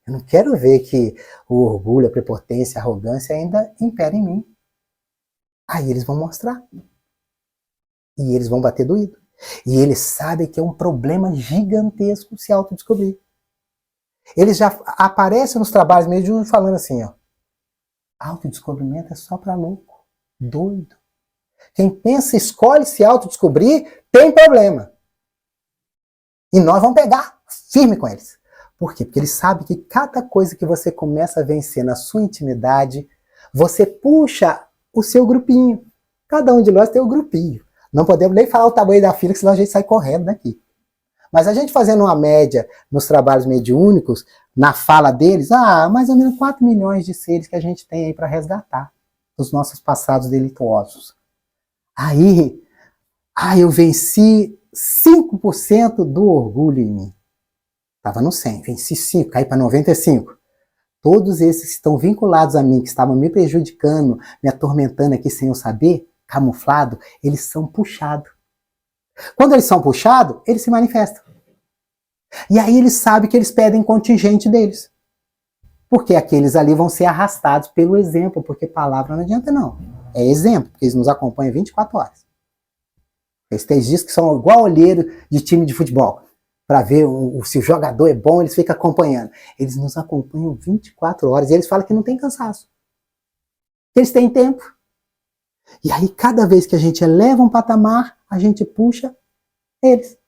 Eu não quero ver que o orgulho, a prepotência, a arrogância ainda imperem em mim. Aí eles vão mostrar. E eles vão bater doído. E eles sabem que é um problema gigantesco se autodescobrir. Eles já aparecem nos trabalhos mediúnicos falando assim, ó. Autodescobrimento é só para louco, doido. Quem pensa, escolhe se autodescobrir, tem problema. E nós vamos pegar firme com eles. Por quê? Porque eles sabem que cada coisa que você começa a vencer na sua intimidade, você puxa o seu grupinho. Cada um de nós tem um grupinho. Não podemos nem falar o tamanho da fila, senão a gente sai correndo daqui. Mas a gente fazendo uma média nos trabalhos mediúnicos, na fala deles, mais ou menos 4 milhões de seres que a gente tem aí para resgatar dos nossos passados delituosos. Aí eu venci 5% do orgulho em mim. Estava no 100, venci 5, caí para 95. Todos esses que estão vinculados a mim, que estavam me prejudicando, me atormentando aqui sem eu saber, camuflado, eles são puxados. Quando eles são puxados, eles se manifestam. E aí eles sabem que eles pedem contingente deles. Porque aqueles ali vão ser arrastados pelo exemplo, porque palavra não adianta não. É exemplo, porque eles nos acompanham 24 horas. Eles têm dias que são igual olheiro de time de futebol. Para ver se o jogador é bom, eles ficam acompanhando. Eles nos acompanham 24 horas e eles falam que não tem cansaço. Eles têm tempo. E aí, cada vez que a gente eleva um patamar, a gente puxa eles.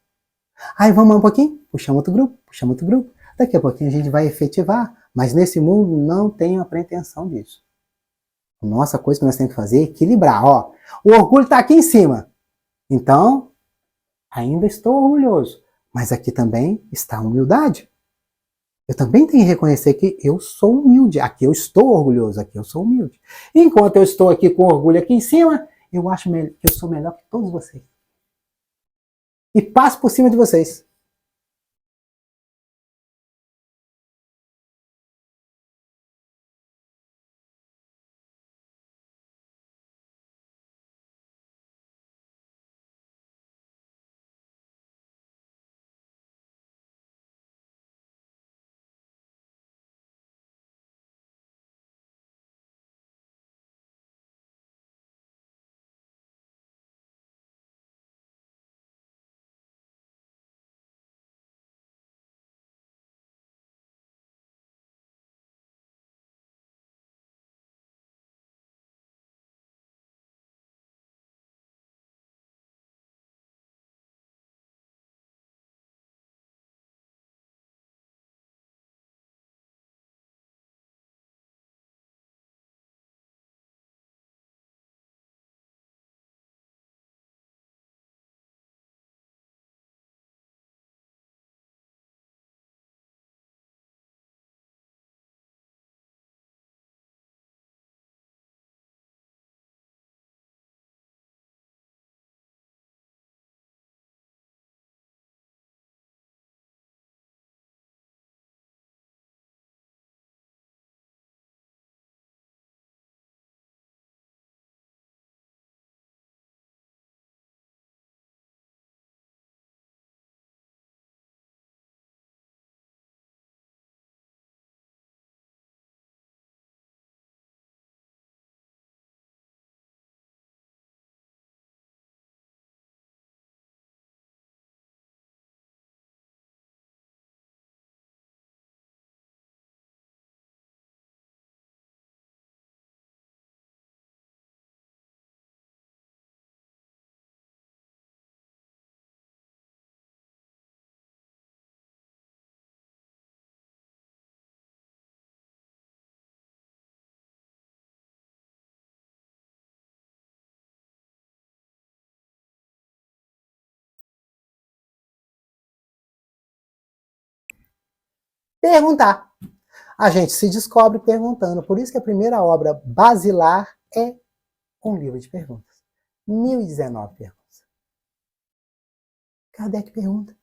Aí vamos um pouquinho, puxamos outro grupo, puxamos outro grupo. Daqui a pouquinho a gente vai efetivar. Mas nesse mundo não tem a pretensão disso. A nossa coisa que nós temos que fazer é equilibrar. Ó, o orgulho está aqui em cima. Então, ainda estou orgulhoso. Mas aqui também está a humildade. Eu também tenho que reconhecer que eu sou humilde. Aqui eu estou orgulhoso, aqui eu sou humilde. Enquanto eu estou aqui com orgulho aqui em cima, eu acho que eu sou melhor que todos vocês. E passo por cima de vocês. Perguntar. A gente se descobre perguntando. Por isso que a primeira obra basilar é um livro de perguntas. 1019 perguntas. Kardec pergunta.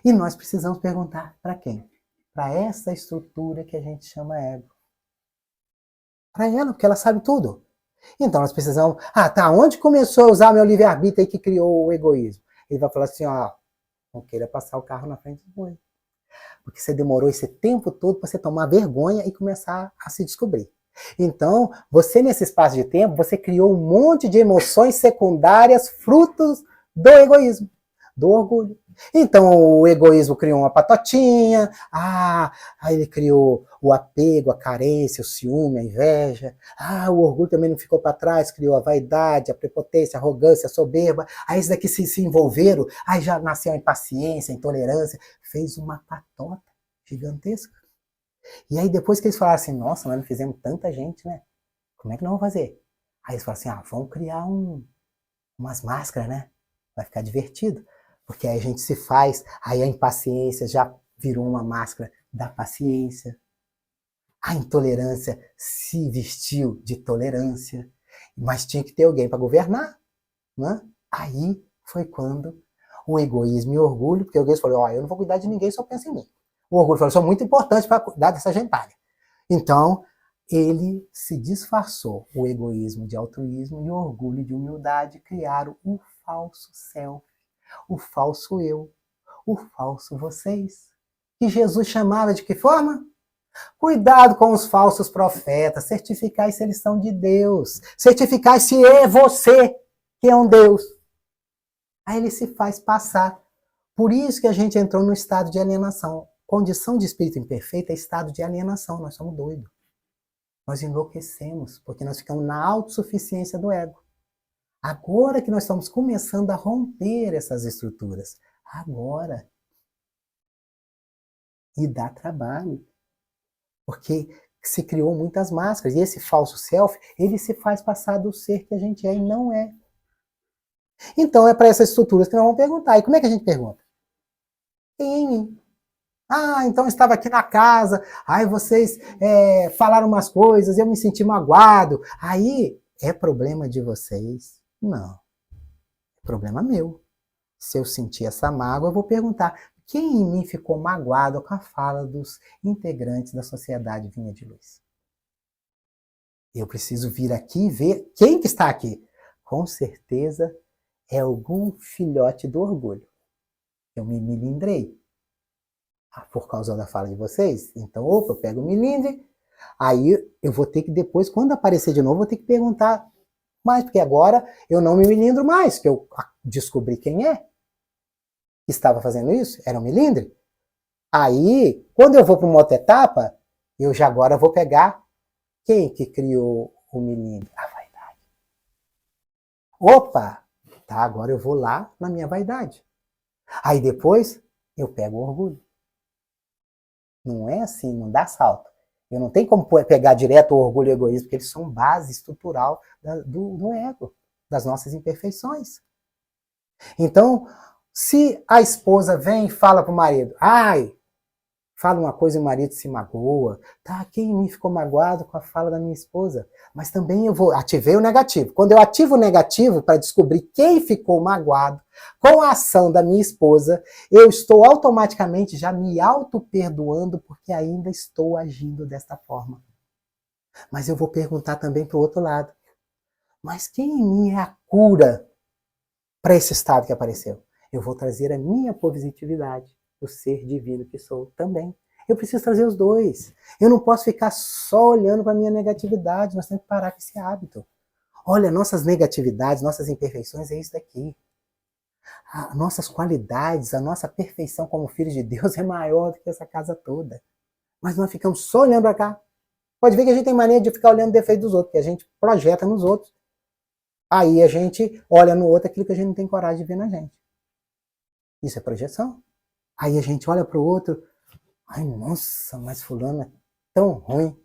E nós precisamos perguntar para quem? Para essa estrutura que a gente chama ego. Para ela, porque ela sabe tudo. Então nós precisamos... onde começou a usar meu livre-arbítrio aí que criou o egoísmo? Ele vai falar assim, Não queira passar o carro na frente do boi. Porque você demorou esse tempo todo para você tomar vergonha e começar a se descobrir. Então, você nesse espaço de tempo, você criou um monte de emoções secundárias, frutos do egoísmo, do orgulho. Então, o egoísmo criou uma patotinha, aí ele criou o apego, a carência, o ciúme, a inveja. O orgulho também não ficou para trás, criou a vaidade, a prepotência, a arrogância, a soberba. Aí esses daqui se envolveram, aí já nasceu a impaciência, a intolerância, fez uma patota gigantesca. E aí depois que eles falaram assim, nossa, nós não fizemos tanta gente, né? Como é que nós vamos fazer? Aí eles falaram assim, vamos criar umas máscaras, né? Vai ficar divertido. Porque aí a gente se faz, aí a impaciência já virou uma máscara da paciência. A intolerância se vestiu de tolerância. Mas tinha que ter alguém para governar, né? Aí foi quando o egoísmo e o orgulho, porque o egoísmo falou, eu não vou cuidar de ninguém, só penso em mim. O orgulho falou, sou muito importante para cuidar dessa gentalha. Então, ele se disfarçou, o egoísmo de altruísmo e o orgulho de humildade, criaram o falso self, o falso eu, o falso vocês. Que Jesus chamava de que forma? Cuidado com os falsos profetas, certificar se eles são de Deus, certificar se é você que é um Deus. Aí ele se faz passar. Por isso que a gente entrou no estado de alienação. Condição de espírito imperfeito é estado de alienação, nós somos doidos. Nós enlouquecemos, porque nós ficamos na autossuficiência do ego. Agora que nós estamos começando a romper essas estruturas. Agora. E dá trabalho. Porque se criou muitas máscaras. E esse falso self, ele se faz passar do ser que a gente é e não é. Então é para essas estruturas que nós vamos perguntar. E como é que a gente pergunta? Quem é em mim? Então eu estava aqui na casa, aí vocês falaram umas coisas, eu me senti magoado. Aí é problema de vocês? Não. É problema meu. Se eu sentir essa mágoa, eu vou perguntar, quem em mim ficou magoado com a fala dos integrantes da Sociedade Vinha de Luz? Eu preciso vir aqui e ver quem que está aqui. Com certeza é algum filhote do orgulho. Eu me milindrei. Por causa da fala de vocês. Então, eu pego o milindre, aí eu vou ter que depois, quando aparecer de novo, vou ter que perguntar mais, porque agora eu não me milindro mais, que eu descobri quem é que estava fazendo isso, era um milindre. Aí, quando eu vou para uma outra etapa, eu já agora vou pegar quem que criou o milindre? A vaidade. Opa! Tá, agora eu vou lá na minha vaidade. Aí depois, eu pego o orgulho. Não é assim, não dá salto. Eu não tenho como pegar direto o orgulho e o egoísmo, porque eles são base estrutural do ego, das nossas imperfeições. Então, se a esposa vem e fala para o marido, fala uma coisa e o marido se magoa, quem em mim ficou magoado com a fala da minha esposa? Mas também eu ativei o negativo. Quando eu ativo o negativo para descobrir quem ficou magoado com a ação da minha esposa, eu estou automaticamente já me auto-perdoando porque ainda estou agindo desta forma. Mas eu vou perguntar também para o outro lado, mas quem em mim é a cura para esse estado que apareceu? Eu vou trazer a minha positividade, o ser divino que sou também. Eu preciso trazer os dois. Eu não posso ficar só olhando para a minha negatividade, nós temos que parar com esse hábito. Olha, nossas negatividades, nossas imperfeições é isso daqui. Nossas qualidades, a nossa perfeição como filhos de Deus é maior do que essa casa toda. Mas nós ficamos só olhando para cá. Pode ver que a gente tem mania de ficar olhando o defeito dos outros, que a gente projeta nos outros. Aí a gente olha no outro aquilo que a gente não tem coragem de ver na gente. Isso é projeção. Aí a gente olha para o outro, nossa, mas fulano é tão ruim.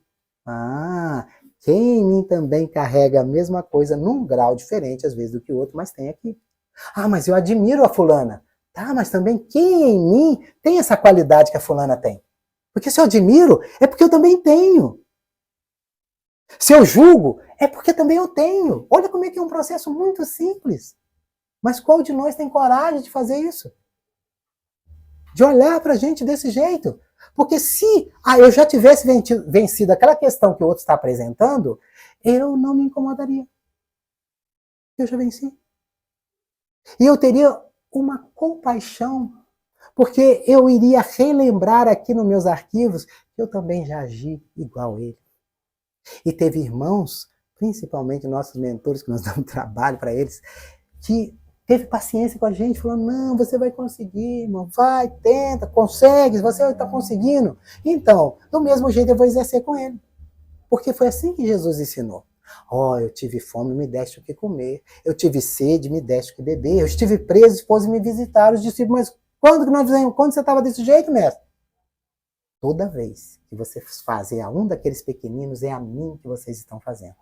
Quem em mim também carrega a mesma coisa num grau diferente, às vezes, do que o outro, mas tem aqui. Mas eu admiro a fulana. Mas também quem em mim tem essa qualidade que a fulana tem? Porque se eu admiro, é porque eu também tenho. Se eu julgo, é porque também eu tenho. Olha como é que é um processo muito simples. Mas qual de nós tem coragem de fazer isso? De olhar para a gente desse jeito. Porque se eu já tivesse vencido aquela questão que o outro está apresentando, eu não me incomodaria. Eu já venci. E eu teria uma compaixão Porque eu iria relembrar aqui nos meus arquivos que eu também já agi igual a ele. E teve irmãos, principalmente nossos mentores, que nós damos trabalho para eles, que teve paciência com a gente, falando, não, você vai conseguir, irmão, vai, tenta, consegue, você está conseguindo. Então, do mesmo jeito eu vou exercer com ele. Porque foi assim que Jesus ensinou. Eu tive fome, me deste o que comer. Eu tive sede, me deste o que beber. Eu estive preso, esposa me visitaram. Os discípulos, mas quando que nós fizemos? Quando você estava desse jeito, mestre? Toda vez que você fazer a um daqueles pequeninos, é a mim que vocês estão fazendo.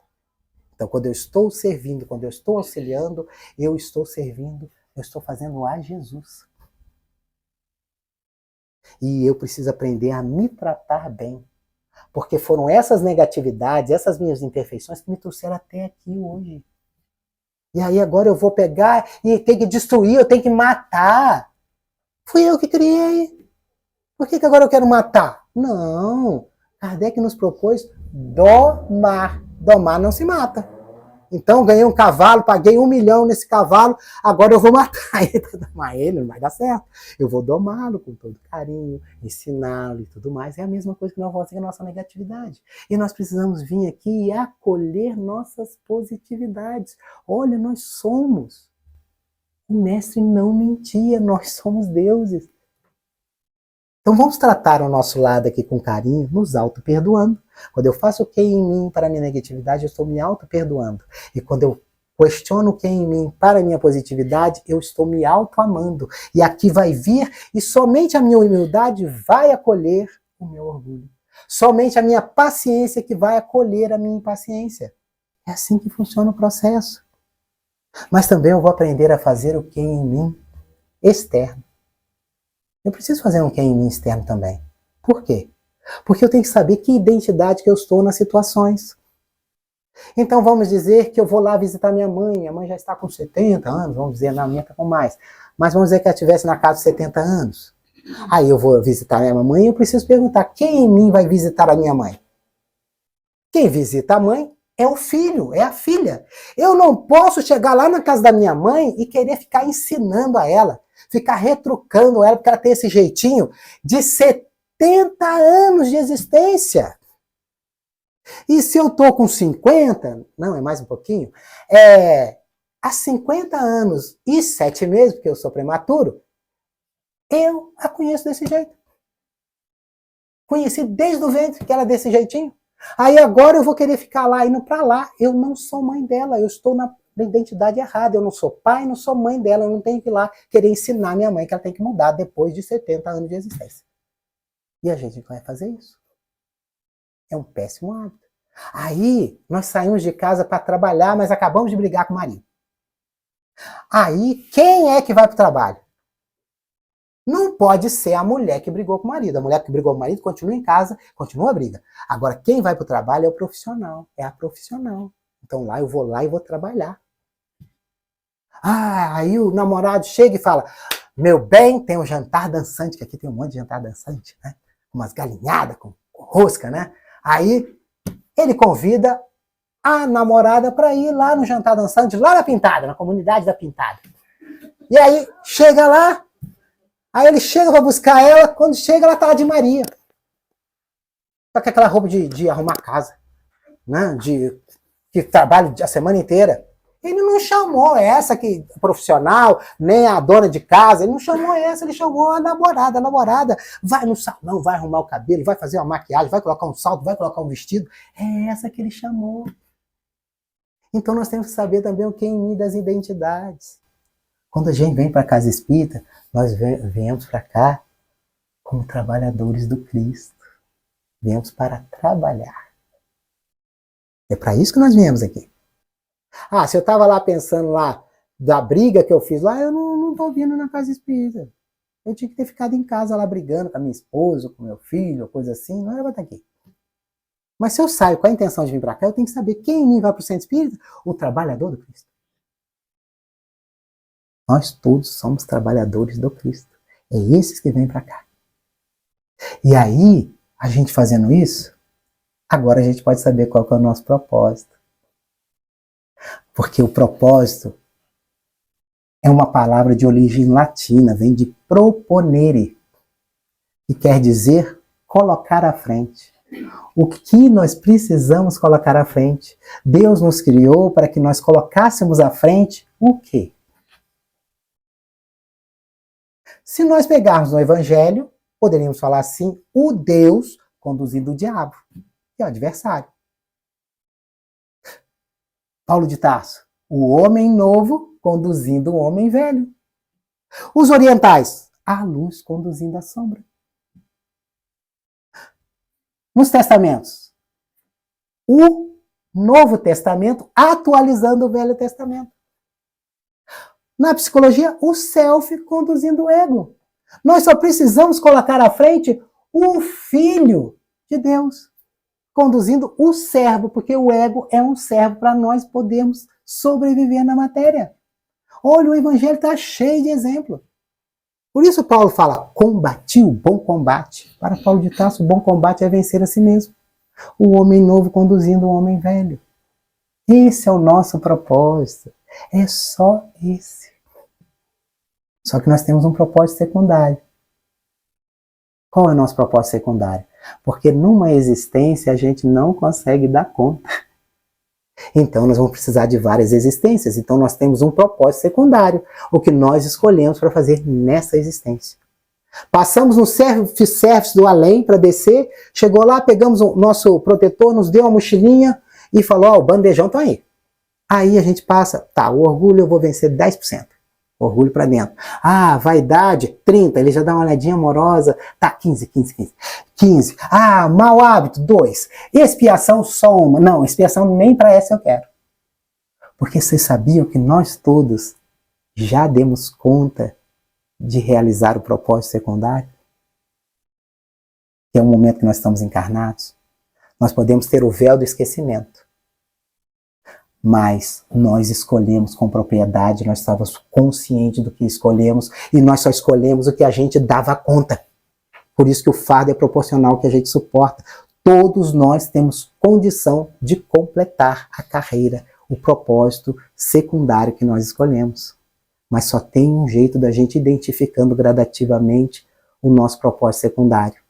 Então, quando eu estou servindo, quando eu estou auxiliando, eu estou servindo, eu estou fazendo a Jesus. E eu preciso aprender a me tratar bem. Porque foram essas negatividades, essas minhas imperfeições que me trouxeram até aqui hoje. E aí agora eu vou pegar e ter que destruir, eu tenho que matar. Fui eu que criei. Por que agora eu quero matar? Não. Kardec nos propôs domar. Domar não se mata. Então ganhei um cavalo, paguei 1 milhão nesse cavalo, agora eu vou matar ele para domar ele, não vai dar certo. Eu vou domá-lo com todo carinho, ensiná-lo e tudo mais. É a mesma coisa que nós vamos fazer com a nossa negatividade. E nós precisamos vir aqui e acolher nossas positividades. Olha, nós somos. O mestre não mentia, nós somos deuses. Então vamos tratar o nosso lado aqui com carinho, nos auto-perdoando. Quando eu faço o que em mim para a minha negatividade, eu estou me auto-perdoando. E quando eu questiono o que em mim para a minha positividade, eu estou me auto-amando. E aqui vai vir, e somente a minha humildade vai acolher o meu orgulho. Somente a minha paciência que vai acolher a minha impaciência. É assim que funciona o processo. Mas também eu vou aprender a fazer o que em mim externo. Eu preciso fazer um que em mim externo também. Por quê? Porque eu tenho que saber que identidade que eu estou nas situações. Então vamos dizer que eu vou lá visitar minha mãe já está com 70 anos, vamos dizer, na minha está com mais. Mas vamos dizer que ela estivesse na casa de 70 anos. Aí eu vou visitar minha mãe e eu preciso perguntar, quem em mim vai visitar a minha mãe? Quem visita a mãe é o filho, é a filha. Eu não posso chegar lá na casa da minha mãe e querer ficar ensinando a ela, ficar retrucando ela, porque ela tem esse jeitinho de 70 anos de existência. E se eu tô com 50, não, é mais um pouquinho, há 50 anos e 7 meses, porque eu sou prematuro, eu a conheço desse jeito. Conheci desde o ventre que ela é desse jeitinho. Aí agora eu vou querer ficar lá, indo para lá. Eu não sou mãe dela, eu estou na identidade errada. Eu não sou pai, não sou mãe dela. Eu não tenho que ir lá querer ensinar minha mãe que ela tem que mudar depois de 70 anos de existência. E a gente vai fazer isso. É um péssimo hábito. Aí nós saímos de casa para trabalhar, mas acabamos de brigar com o marido. Aí quem é que vai para o trabalho? Não pode ser a mulher que brigou com o marido. A mulher que brigou com o marido continua em casa, continua a briga. Agora, quem vai para o trabalho é o profissional, é a profissional. Então lá eu vou lá e vou trabalhar. Aí o namorado chega e fala, meu bem, tem um jantar dançante, que aqui tem um monte de jantar dançante, né? Umas galinhadas com rosca, né? Aí ele convida a namorada para ir lá no jantar dançante, lá na Pintada, na comunidade da Pintada. E aí chega lá, aí ele chega para buscar ela, quando chega ela tá de Maria. Tá com aquela roupa de arrumar casa, né? Que trabalha a semana inteira. Ele não chamou essa que profissional, nem a dona de casa, ele não chamou essa, ele chamou a namorada. A namorada vai no salão, vai arrumar o cabelo, vai fazer uma maquiagem, vai colocar um salto, vai colocar um vestido. É essa que ele chamou. Então nós temos que saber também o que é em mim das identidades. Quando a gente vem para a casa espírita, nós viemos para cá como trabalhadores do Cristo. Viemos para trabalhar. É para isso que nós viemos aqui. Se eu estava lá pensando lá da briga que eu fiz lá, eu não estou vindo na casa espírita. Eu tinha que ter ficado em casa lá brigando com a minha esposa, com meu filho, coisa assim, não era para estar aqui. Mas se eu saio com a intenção de vir para cá, eu tenho que saber quem em mim vai para o centro espírita? O trabalhador do Cristo. Nós todos somos trabalhadores do Cristo. É esses que vêm para cá. E aí, a gente fazendo isso, agora a gente pode saber qual que é o nosso propósito. Porque o propósito é uma palavra de origem latina, vem de proponere, que quer dizer colocar à frente. O que nós precisamos colocar à frente? Deus nos criou para que nós colocássemos à frente o quê? Se nós pegarmos no Evangelho, poderíamos falar assim, o Deus conduzindo o diabo, que é o adversário. Paulo de Tarso, o homem novo conduzindo o homem velho. Os orientais, a luz conduzindo a sombra. Nos testamentos, o Novo Testamento atualizando o Velho Testamento. Na psicologia, o self conduzindo o ego. Nós só precisamos colocar à frente o Filho de Deus, conduzindo o servo, porque o ego é um servo para nós podermos sobreviver na matéria. Olha, o Evangelho está cheio de exemplo. Por isso Paulo fala, combati o bom combate. Para Paulo de Tarso, o bom combate é vencer a si mesmo. O homem novo conduzindo o homem velho. Esse é o nosso propósito. É só esse. Só que nós temos um propósito secundário. Qual é o nosso propósito secundário? Porque numa existência a gente não consegue dar conta. Então nós vamos precisar de várias existências. Então nós temos um propósito secundário. O que nós escolhemos para fazer nessa existência. Passamos no service do além para descer. Chegou lá, pegamos o nosso protetor, nos deu uma mochilinha e falou, ó, o bandejão tá aí. Aí a gente passa, tá, o orgulho eu vou vencer 10%. Orgulho para dentro. Ah, vaidade, 30%. Ele já dá uma olhadinha amorosa. Tá, 15. 15. Ah, mau hábito, 2. Expiação, só uma. Não, expiação nem para essa eu quero. Porque vocês sabiam que nós todos já demos conta de realizar o propósito secundário? Que é o momento que nós estamos encarnados. Nós podemos ter o véu do esquecimento. Mas nós escolhemos com propriedade, nós estávamos conscientes do que escolhemos e nós só escolhemos o que a gente dava conta. Por isso que o fardo é proporcional ao que a gente suporta. Todos nós temos condição de completar a carreira, o propósito secundário que nós escolhemos. Mas só tem um jeito da gente identificando gradativamente o nosso propósito secundário.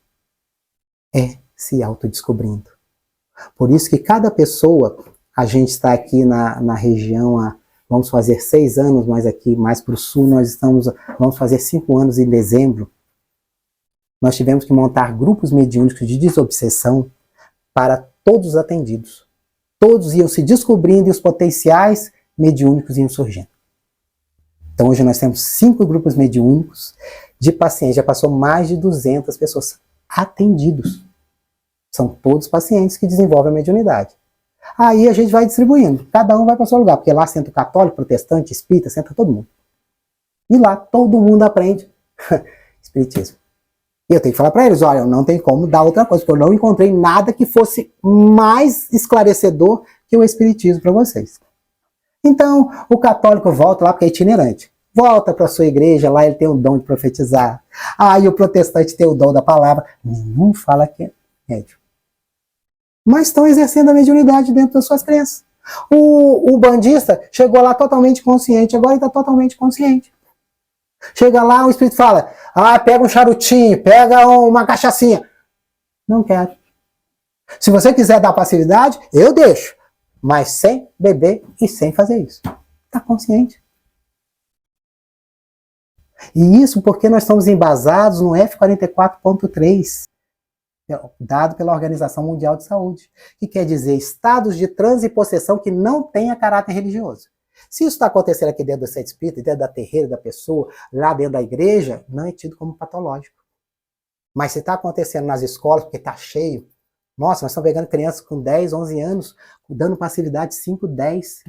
É se autodescobrindo. Por isso que cada pessoa... A gente está aqui na região há, vamos fazer 6 anos, mas aqui mais para o sul vamos fazer 5 anos em dezembro. Nós tivemos que montar grupos mediúnicos de desobsessão para todos os atendidos. Todos iam se descobrindo e os potenciais mediúnicos iam surgindo. Então hoje nós temos 5 grupos mediúnicos de pacientes, já passou mais de 200 pessoas atendidos. São todos pacientes que desenvolvem a mediunidade. Aí a gente vai distribuindo, cada um vai para o seu lugar, porque lá senta o católico, protestante, espírita, senta todo mundo. E lá todo mundo aprende espiritismo. E eu tenho que falar para eles, olha, não tem como dar outra coisa, porque eu não encontrei nada que fosse mais esclarecedor que o espiritismo para vocês. Então, o católico volta lá, porque é itinerante. Volta para a sua igreja, lá ele tem o dom de profetizar. Aí o protestante tem o dom da palavra. Nenhum fala que é médium. Mas estão exercendo a mediunidade dentro das suas crenças. O bandista chegou lá totalmente consciente, agora ele está totalmente consciente. Chega lá, o espírito fala, pega um charutinho, pega uma cachaçinha. Não quero. Se você quiser dar passividade, eu deixo. Mas sem beber e sem fazer isso. Está consciente. E isso porque nós estamos embasados no F44.3. Dado pela Organização Mundial de Saúde, que quer dizer estados de transe e possessão que não tenha caráter religioso. Se isso está acontecendo aqui dentro do centro espírita, dentro da terreira da pessoa, lá dentro da igreja, não é tido como patológico. Mas se está acontecendo nas escolas, porque está cheio, nossa, nós estamos pegando crianças com 10, 11 anos, dando passividade 5, 10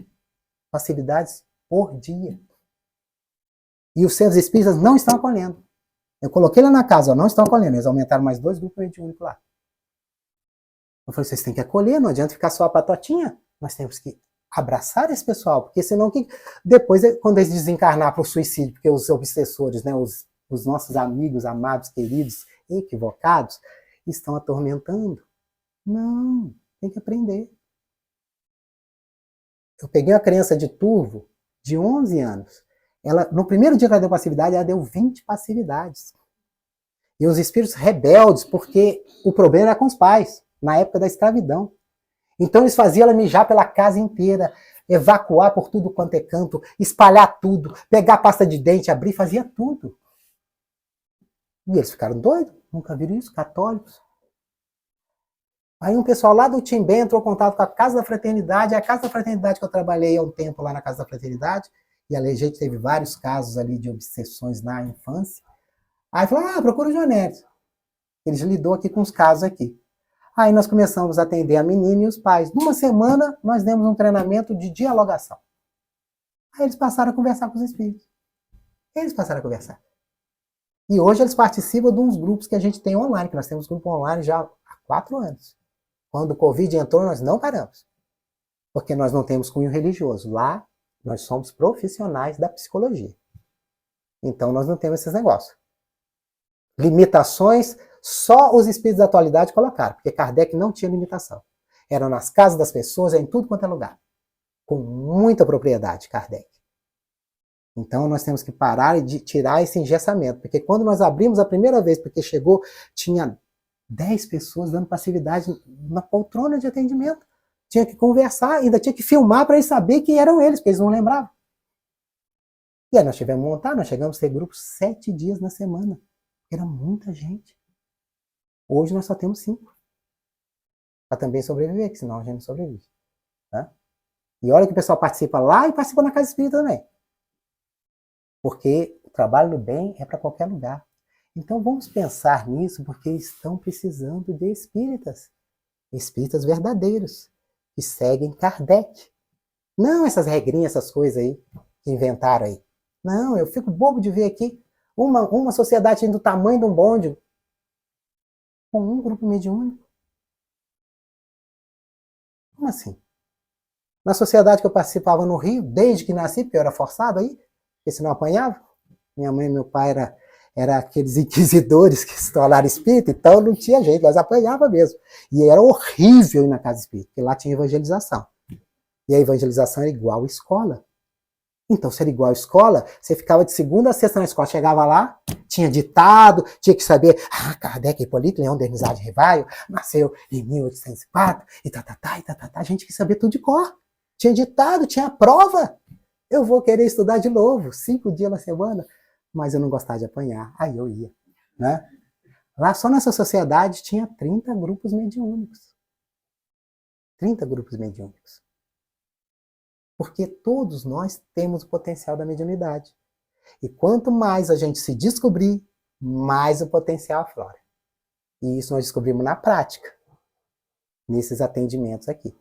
passividades por dia. E os centros espíritas não estão acolhendo. Eu coloquei lá na casa, não estão acolhendo, eles aumentaram mais 2 grupos mediúnicos lá. Eu falei, vocês têm que acolher, não adianta ficar só a patotinha. Nós temos que abraçar esse pessoal, porque senão depois, quando eles desencarnar para o suicídio, porque os obsessores, né, os nossos amigos, amados, queridos, equivocados, estão atormentando. Não, tem que aprender. Eu peguei uma criança de Turvo, de 11 anos, No primeiro dia que ela deu passividade, ela deu 20 passividades. E os espíritos rebeldes, porque o problema era com os pais, na época da escravidão. Então eles faziam ela mijar pela casa inteira, evacuar por tudo quanto é canto, espalhar tudo, pegar pasta de dente, abrir, fazia tudo. E eles ficaram doidos, nunca viram isso, católicos. Aí um pessoal lá do Timbé entrou em contato com a Casa da Fraternidade, a Casa da Fraternidade que eu trabalhei há um tempo lá na Casa da Fraternidade, e a gente teve vários casos ali de obsessões na infância. Aí falou, procura o Jonério. Ele lidou aqui com os casos aqui. Aí nós começamos a atender a menina e os pais. Numa semana, nós demos um treinamento de dialogação. Aí eles passaram a conversar com os espíritos. Eles passaram a conversar. E hoje eles participam de uns grupos que a gente tem online, que nós temos grupo online já há 4 anos. Quando o Covid entrou, nós não paramos. Porque nós não temos cunho religioso. Lá, nós somos profissionais da psicologia. Então, nós não temos esses negócios. Limitações, só os espíritos da atualidade colocaram, porque Kardec não tinha limitação. Eram nas casas das pessoas, em tudo quanto é lugar. Com muita propriedade, Kardec. Então nós temos que parar de tirar esse engessamento, porque quando nós abrimos a primeira vez, porque chegou, tinha 10 pessoas dando passividade na poltrona de atendimento. Tinha que conversar, ainda tinha que filmar para eles saberem que eram eles, porque eles não lembravam. E aí nós tivemos que montar, nós chegamos a ter grupos 7 dias na semana. Era muita gente. Hoje nós só temos 5. Para também sobreviver, que senão a gente não sobrevive. Tá? E olha que o pessoal participa lá e participa na Casa Espírita também. Porque o trabalho do bem é para qualquer lugar. Então vamos pensar nisso, porque estão precisando de espíritas. Espíritas verdadeiros, que seguem Kardec. Não essas regrinhas, essas coisas aí, que inventaram aí. Não, eu fico bobo de ver aqui uma sociedade do tamanho de um bonde, com um grupo mediúnico. Como assim? Na sociedade que eu participava no Rio, desde que nasci, porque eu era forçado aí, porque senão eu apanhava. Minha mãe e meu pai era aqueles inquisidores que se tornaram espírita, então não tinha jeito, nós apanhava mesmo. E era horrível ir na casa espírita, porque lá tinha evangelização. E a evangelização era igual à escola. Então, se era igual à escola, você ficava de segunda a sexta na escola, chegava lá, tinha ditado, tinha que saber, Kardec, Hipólito, Leão Denisard de Rivaio, nasceu em 1804, e a gente queria saber tudo de cor. Tinha ditado, tinha prova. Eu vou querer estudar de novo, 5 dias na semana, mas eu não gostava de apanhar, aí eu ia. Né? Lá só nessa sociedade tinha 30 grupos mediúnicos. 30 grupos mediúnicos. Porque todos nós temos o potencial da mediunidade. E quanto mais a gente se descobrir, mais o potencial aflora. E isso nós descobrimos na prática, nesses atendimentos aqui.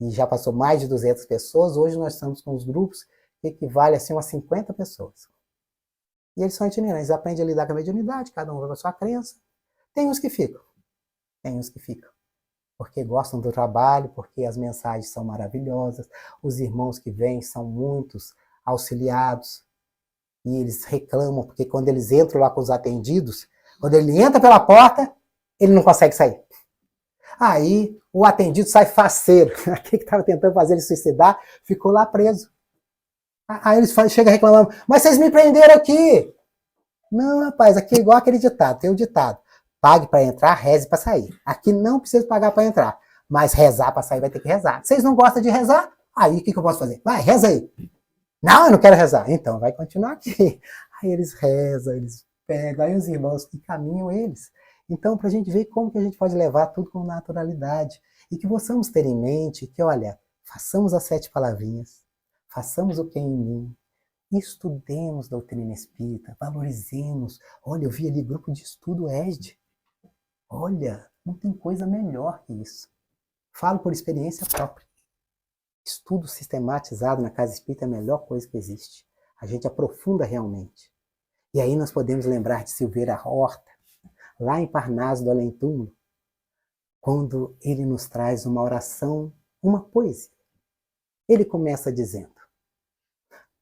E já passou mais de 200 pessoas, hoje nós estamos com os grupos que equivale assim, a umas 50 pessoas. E eles são itinerantes, aprendem a lidar com a mediunidade, cada um vai com a sua crença. Tem uns que ficam, porque gostam do trabalho, porque as mensagens são maravilhosas, os irmãos que vêm são muitos auxiliados, e eles reclamam, porque quando eles entram lá com os atendidos, quando ele entra pela porta, ele não consegue sair. Aí o atendido sai faceiro, aquele que estava tentando fazer ele suicidar, ficou lá preso. Aí eles chegam reclamando, mas vocês me prenderam aqui. Não, rapaz, aqui é igual aquele ditado, tem o ditado. Pague para entrar, reze para sair. Aqui não precisa pagar para entrar, mas rezar para sair vai ter que rezar. Vocês não gostam de rezar? Aí o que eu posso fazer? Vai, reza aí. Não, eu não quero rezar. Então vai continuar aqui. Aí eles rezam, eles pegam, aí os irmãos encaminham eles. Então, para a gente ver como que a gente pode levar tudo com naturalidade. E que possamos ter em mente que, olha, façamos as 7 palavrinhas, façamos o que é em mim, estudemos doutrina espírita, valorizemos. Olha, eu vi ali grupo de estudo ESD. Olha, não tem coisa melhor que isso. Falo por experiência própria. Estudo sistematizado na casa espírita é a melhor coisa que existe. A gente aprofunda realmente. E aí nós podemos lembrar de Silveira Horta, lá em Parnaso do Além-Túmulo, quando ele nos traz uma oração, uma poesia. Ele começa dizendo: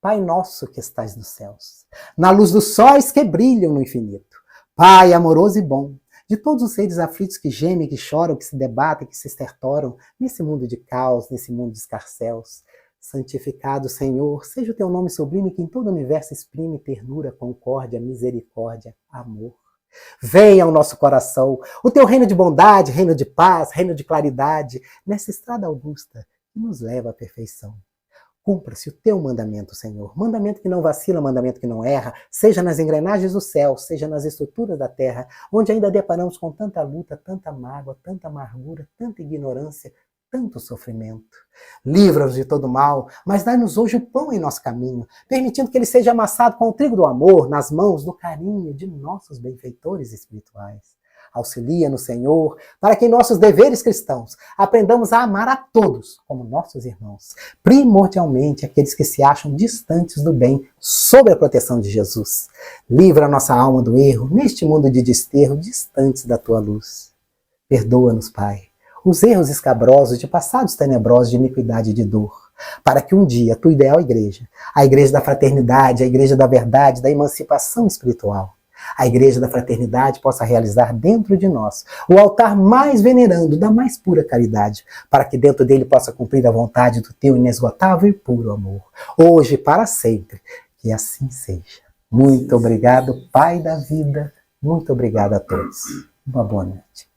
Pai nosso que estás nos céus, na luz dos sóis que brilham no infinito, Pai amoroso e bom, de todos os seres aflitos que gemem, que choram, que se debatem, que se estertoram, nesse mundo de caos, nesse mundo de escarcéus, Santificado, Senhor, seja o teu nome sublime que em todo o universo exprime ternura, concórdia, misericórdia, amor. Venha ao nosso coração o teu reino de bondade, reino de paz, reino de claridade, nessa estrada augusta que nos leva à perfeição. Cumpra-se o teu mandamento, Senhor. Mandamento que não vacila, mandamento que não erra, seja nas engrenagens do céu, seja nas estruturas da terra, onde ainda deparamos com tanta luta, tanta mágoa, tanta amargura, tanta ignorância, tanto sofrimento. Livra-nos de todo mal, mas dai-nos hoje o pão em nosso caminho, permitindo que ele seja amassado com o trigo do amor, nas mãos do carinho de nossos benfeitores espirituais. Auxilia-nos, Senhor, para que em nossos deveres cristãos aprendamos a amar a todos como nossos irmãos, primordialmente aqueles que se acham distantes do bem, sob a proteção de Jesus. Livra a nossa alma do erro, neste mundo de desterro, distantes da tua luz. Perdoa-nos, Pai, os erros escabrosos de passados tenebrosos de iniquidade e de dor, para que um dia a tua ideal igreja, a igreja da fraternidade, a igreja da verdade, da emancipação espiritual, a igreja da fraternidade possa realizar dentro de nós o altar mais venerando da mais pura caridade, para que dentro dele possa cumprir a vontade do teu inesgotável e puro amor, hoje e para sempre, que assim seja. Muito obrigado, Pai da vida, muito obrigado a todos. Uma boa noite.